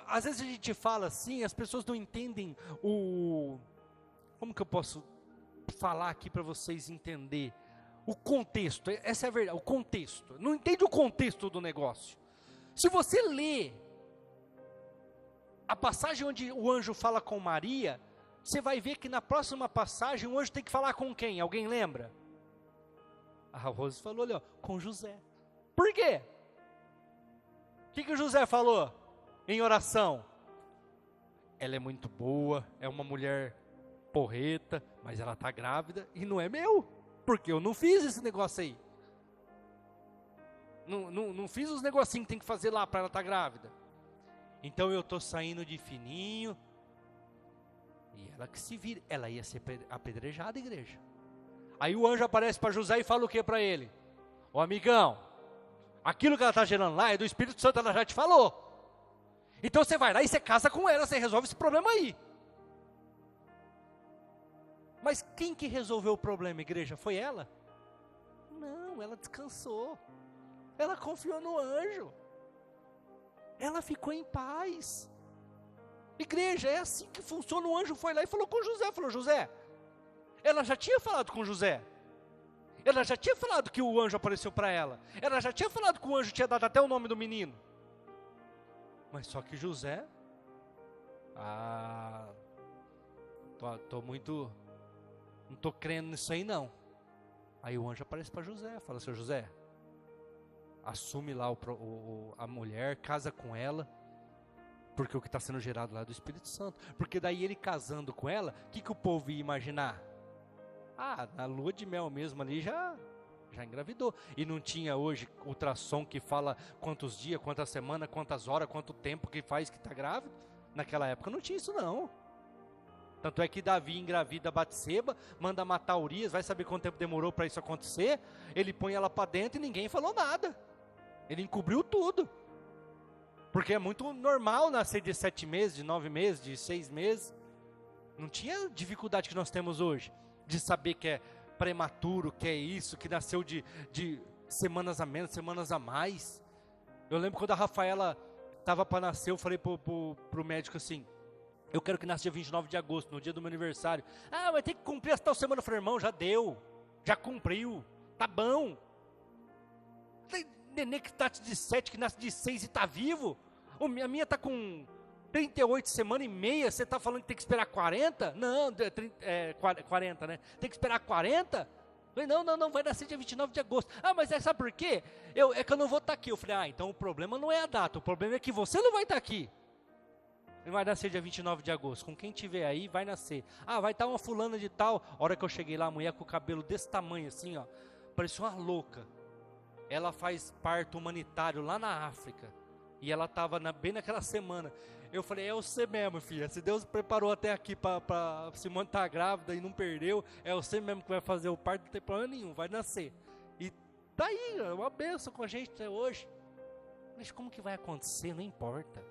Às vezes a gente fala assim, as pessoas não entendem como que eu posso falar aqui para vocês entenderem? O contexto, essa é a verdade, o contexto. Não entende o contexto do negócio. Se você lê a passagem onde o anjo fala com Maria, você vai ver que na próxima passagem o anjo tem que falar com quem? Alguém lembra? A Rose falou ali, ó, com José. Por quê? O que o José falou em oração? Ela é muito boa, é uma mulher porreta, mas ela está grávida e não é meu, porque eu não fiz esse negócio aí. Não fiz os negocinhos que tem que fazer lá para ela estar grávida. Então eu estou saindo de fininho. E ela que se vira, ela ia ser apedrejada, igreja. Aí o anjo aparece para José e fala o que para ele? Ô amigão, aquilo que ela está gerando lá é do Espírito Santo, ela já te falou. Então você vai lá e você casa com ela, você resolve esse problema aí. Mas quem que resolveu o problema, igreja? Foi ela? Não, ela descansou. Ela confiou no anjo. Ela ficou em paz. Igreja, é assim que funciona. O anjo foi lá e falou com José. Falou: José, ela já tinha falado com José. Ela já tinha falado que o anjo apareceu para ela. Ela já tinha falado que o anjo tinha dado até o nome do menino. Mas só que José, tô muito, não tô crendo nisso aí não. Aí o anjo aparece para José, fala: seu José, assume lá a mulher, casa com ela, porque o que está sendo gerado lá é do Espírito Santo. Porque daí ele casando com ela, o que o povo ia imaginar? Na lua de mel mesmo ali já engravidou. E não tinha hoje ultrassom que fala quantos dias, quantas semanas, quantas horas, quanto tempo que faz que está grávido. Naquela época não tinha isso não. Tanto é que Davi engravida Batseba, manda matar Urias, vai saber quanto tempo demorou para isso acontecer. Ele põe ela para dentro e ninguém falou nada. Ele encobriu tudo. Porque é muito normal nascer de 7 meses, de 9 meses, de 6 meses. Não tinha dificuldade que nós temos hoje, de saber que é prematuro, que é isso, que nasceu de semanas a menos, semanas a mais. Eu lembro quando a Rafaela estava para nascer, eu falei pro médico assim: eu quero que nasça dia 29 de agosto, no dia do meu aniversário. Vai ter que cumprir essa tal semana. Eu falei: irmão, já deu, já cumpriu, tá bom. Tem neném que tá de 7, que nasce de 6 e tá vivo. A minha tá com 38 semanas e meia, você tá falando que tem que esperar 40? Não, 40, né? Tem que esperar 40? Eu falei: não, vai nascer dia 29 de agosto. Mas sabe por quê? É que eu não vou estar aqui. Eu falei: então o problema não é a data, o problema é que você não vai estar aqui. Vai nascer dia 29 de agosto. Com quem tiver aí, vai nascer. Vai estar uma fulana de tal. A hora que eu cheguei lá, a mulher com o cabelo desse tamanho assim, ó, parecia uma louca. Ela faz parto humanitário lá na África. E ela estava bem naquela semana. Eu falei: é você mesmo, filha. Se Deus preparou até aqui para Simone estar grávida e não perdeu, é você mesmo que vai fazer o parto, não tem problema nenhum, vai nascer. E tá aí, é uma bênção com a gente até hoje. Mas como que vai acontecer? Não importa.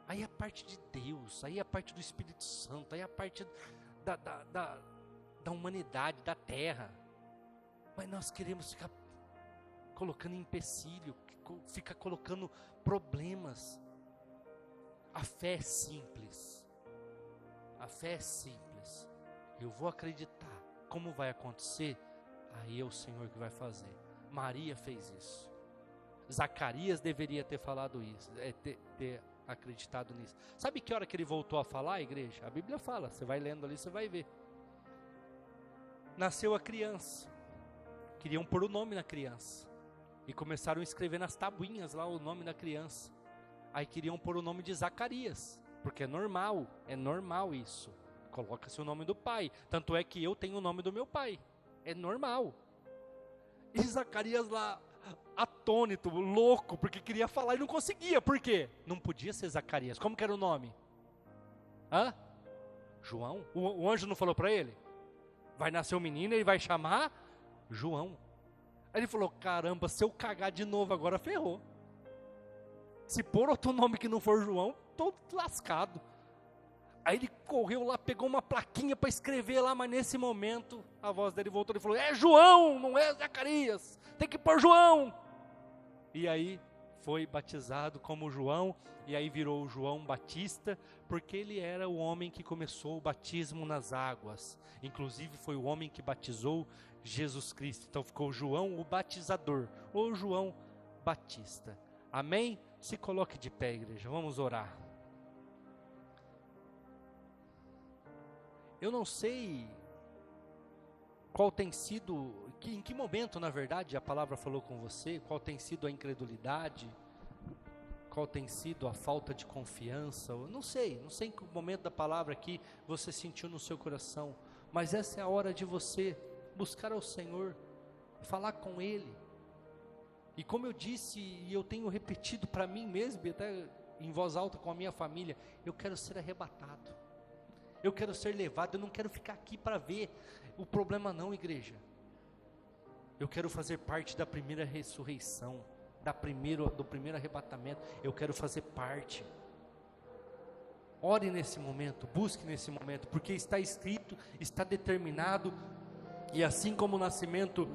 Aí a parte de Deus, aí a parte do Espírito Santo, aí a parte da humanidade, da terra. Mas nós queremos ficar colocando empecilho, ficar colocando problemas. A fé é simples. A fé é simples. Eu vou acreditar. Como vai acontecer? Aí é o Senhor que vai fazer. Maria fez isso. Zacarias deveria ter falado isso, ter acreditado nisso. Sabe que hora que ele voltou a falar, igreja? A Bíblia fala, você vai lendo ali, você vai ver. Nasceu a criança. Queriam pôr o nome na criança. E começaram a escrever nas tabuinhas lá o nome da criança. Aí queriam pôr o nome de Zacarias, porque é normal isso. Coloca-se o nome do pai. Tanto é que eu tenho o nome do meu pai. É normal. E Zacarias lá, atônito, louco, porque queria falar e não conseguia. Por quê? Não podia ser Zacarias. Como que era o nome? João? O anjo não falou para ele? Vai nascer um menino e ele vai chamar João. Aí ele falou, caramba, se eu cagar de novo agora, ferrou. Se pôr outro nome que não for João, tô lascado. Aí ele correu lá, pegou uma plaquinha para escrever lá, mas nesse momento, a voz dele voltou e falou, é João, não é Zacarias, tem que pôr João. E aí foi batizado como João, e aí virou João Batista, porque ele era o homem que começou o batismo nas águas. Inclusive foi o homem que batizou Jesus Cristo. Então ficou João o batizador, ou João Batista. Amém? Se coloque de pé, igreja, vamos orar. Eu não sei qual tem sido, em que momento, na verdade, a palavra falou com você, qual tem sido a incredulidade, qual tem sido a falta de confiança, eu não sei em que momento da palavra aqui você sentiu no seu coração, mas essa é a hora de você buscar ao Senhor, falar com Ele. E como eu disse, e eu tenho repetido para mim mesmo, até em voz alta com a minha família, eu quero ser arrebatado. Eu quero ser levado, eu não quero ficar aqui para ver o problema não, igreja. Eu quero fazer parte da primeira ressurreição, do primeiro arrebatamento, eu quero fazer parte. Ore nesse momento, busque nesse momento, porque está escrito, está determinado, e assim como o nascimento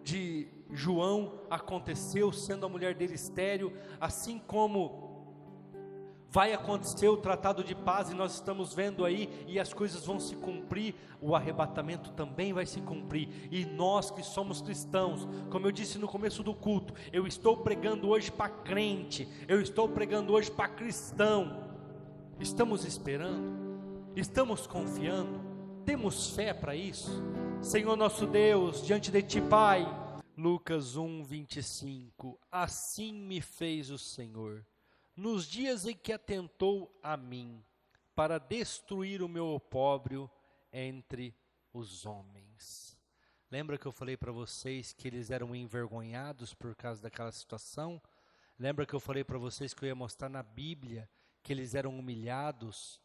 de João aconteceu, sendo a mulher dele estéril, assim como vai acontecer o tratado de paz, e nós estamos vendo aí, e as coisas vão se cumprir, o arrebatamento também vai se cumprir, e nós que somos cristãos, como eu disse no começo do culto, eu estou pregando hoje para crente, eu estou pregando hoje para cristão, estamos esperando, estamos confiando, temos fé para isso, Senhor nosso Deus, diante de Ti, Pai. Lucas 1:25, assim me fez o Senhor, nos dias em que atentou a mim, para destruir o meu opróbrio entre os homens. Lembra que eu falei para vocês que eles eram envergonhados por causa daquela situação? Lembra que eu falei para vocês que eu ia mostrar na Bíblia que eles eram humilhados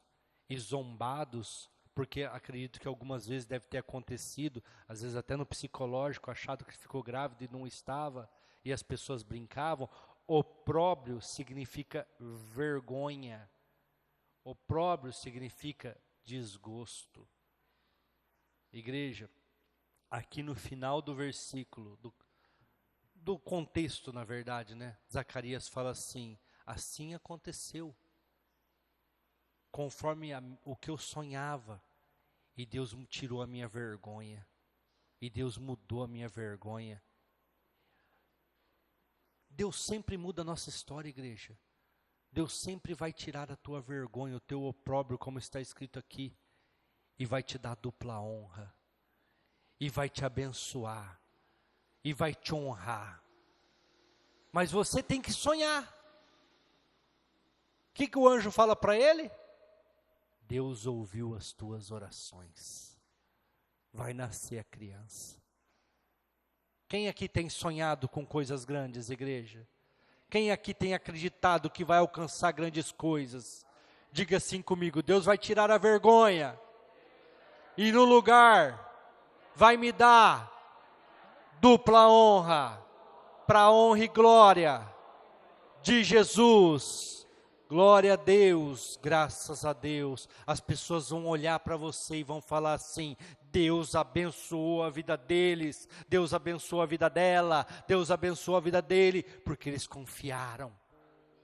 e zombados, porque acredito que algumas vezes deve ter acontecido, às vezes até no psicológico, achado que ficou grávido e não estava, e as pessoas brincavam. Opróbrio significa vergonha. Opróbrio significa desgosto. Igreja, aqui no final do versículo, do contexto, na verdade, né? Zacarias fala assim, assim aconteceu, conforme o que eu sonhava, e Deus tirou a minha vergonha, e Deus mudou a minha vergonha. Deus sempre muda a nossa história, igreja. Deus sempre vai tirar a tua vergonha, o teu opróbrio, como está escrito aqui, e vai te dar dupla honra, e vai te abençoar, e vai te honrar. Mas você tem que sonhar. O que o anjo fala para ele? Deus ouviu as tuas orações. Vai nascer a criança. Quem aqui tem sonhado com coisas grandes, igreja? Quem aqui tem acreditado que vai alcançar grandes coisas? Diga assim comigo, Deus vai tirar a vergonha, e no lugar vai me dar dupla honra, para a honra e glória de Jesus. Glória a Deus, graças a Deus. As pessoas vão olhar para você e vão falar assim: Deus abençoou a vida deles, Deus abençoou a vida dela, Deus abençoou a vida dele, porque eles confiaram.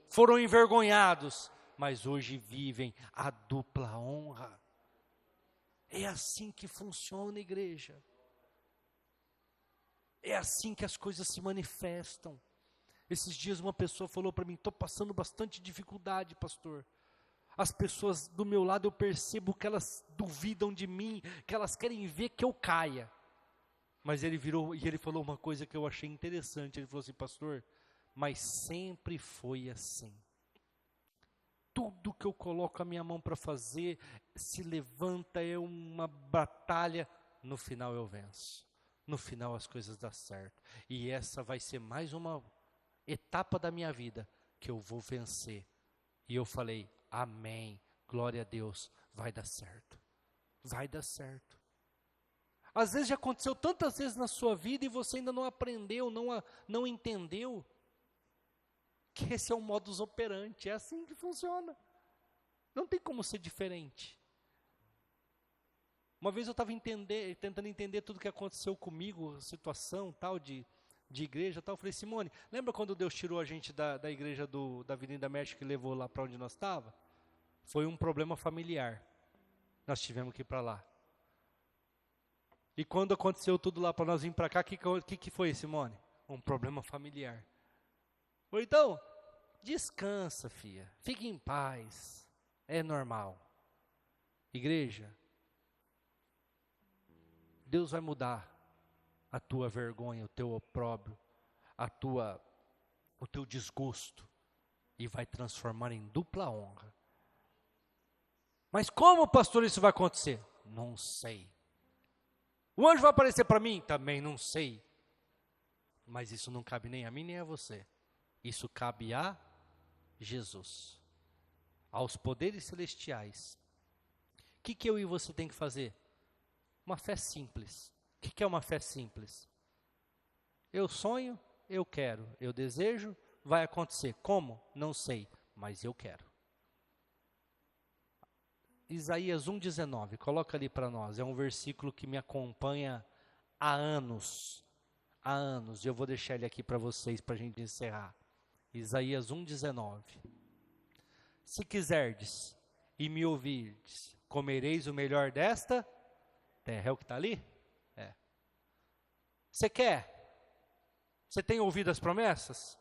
Foram envergonhados, mas hoje vivem a dupla honra. É assim que funciona, igreja. É assim que as coisas se manifestam. Esses dias uma pessoa falou para mim: estou passando bastante dificuldade, pastor. As pessoas do meu lado, eu percebo que elas duvidam de mim, que elas querem ver que eu caia. Mas ele virou e ele falou uma coisa que eu achei interessante. Ele falou assim: pastor, mas sempre foi assim. Tudo que eu coloco a minha mão para fazer, se levanta, é uma batalha, no final eu venço. No final as coisas dão certo. E essa vai ser mais uma etapa da minha vida que eu vou vencer. E eu falei: amém, glória a Deus, vai dar certo. Vai dar certo. Às vezes já aconteceu tantas vezes na sua vida e você ainda não aprendeu, não entendeu que esse é o modus operandi, é assim que funciona. Não tem como ser diferente. Uma vez eu estava tentando entender tudo que aconteceu comigo, situação tal de igreja tal. Eu falei: Simone, lembra quando Deus tirou a gente da igreja da Avenida México e levou lá para onde nós estávamos? Foi um problema familiar. Nós tivemos que ir para lá. E quando aconteceu tudo lá para nós vir para cá, o que foi, Simone? Um problema familiar. Falei: então, descansa, filha. Fique em paz. É normal. Igreja, Deus vai mudar a tua vergonha, o teu opróbrio, o teu desgosto, e vai transformar em dupla honra. Mas como, pastor, isso vai acontecer? Não sei. O anjo vai aparecer para mim? Também não sei. Mas isso não cabe nem a mim nem a você. Isso cabe a Jesus, aos poderes celestiais. O que eu e você tem que fazer? Uma fé simples. O que é uma fé simples? Eu sonho, eu quero, eu desejo, vai acontecer. Como? Não sei, mas eu quero. Isaías 1,19, coloca ali para nós. É um versículo que me acompanha há anos. Há anos. E eu vou deixar ele aqui para vocês, para a gente encerrar. Isaías 1,19. Se quiserdes e me ouvirdes, comereis o melhor desta terra. É o que está ali? É. Você quer? Você tem ouvido as promessas?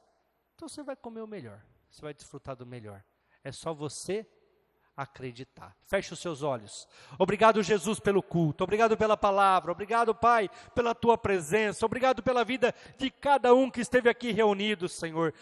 Então você vai comer o melhor. Você vai desfrutar do melhor. É só você acreditar. Feche os seus olhos. Obrigado, Jesus, pelo culto. Obrigado pela palavra. Obrigado, Pai, pela tua presença. Obrigado pela vida de cada um que esteve aqui reunido, Senhor.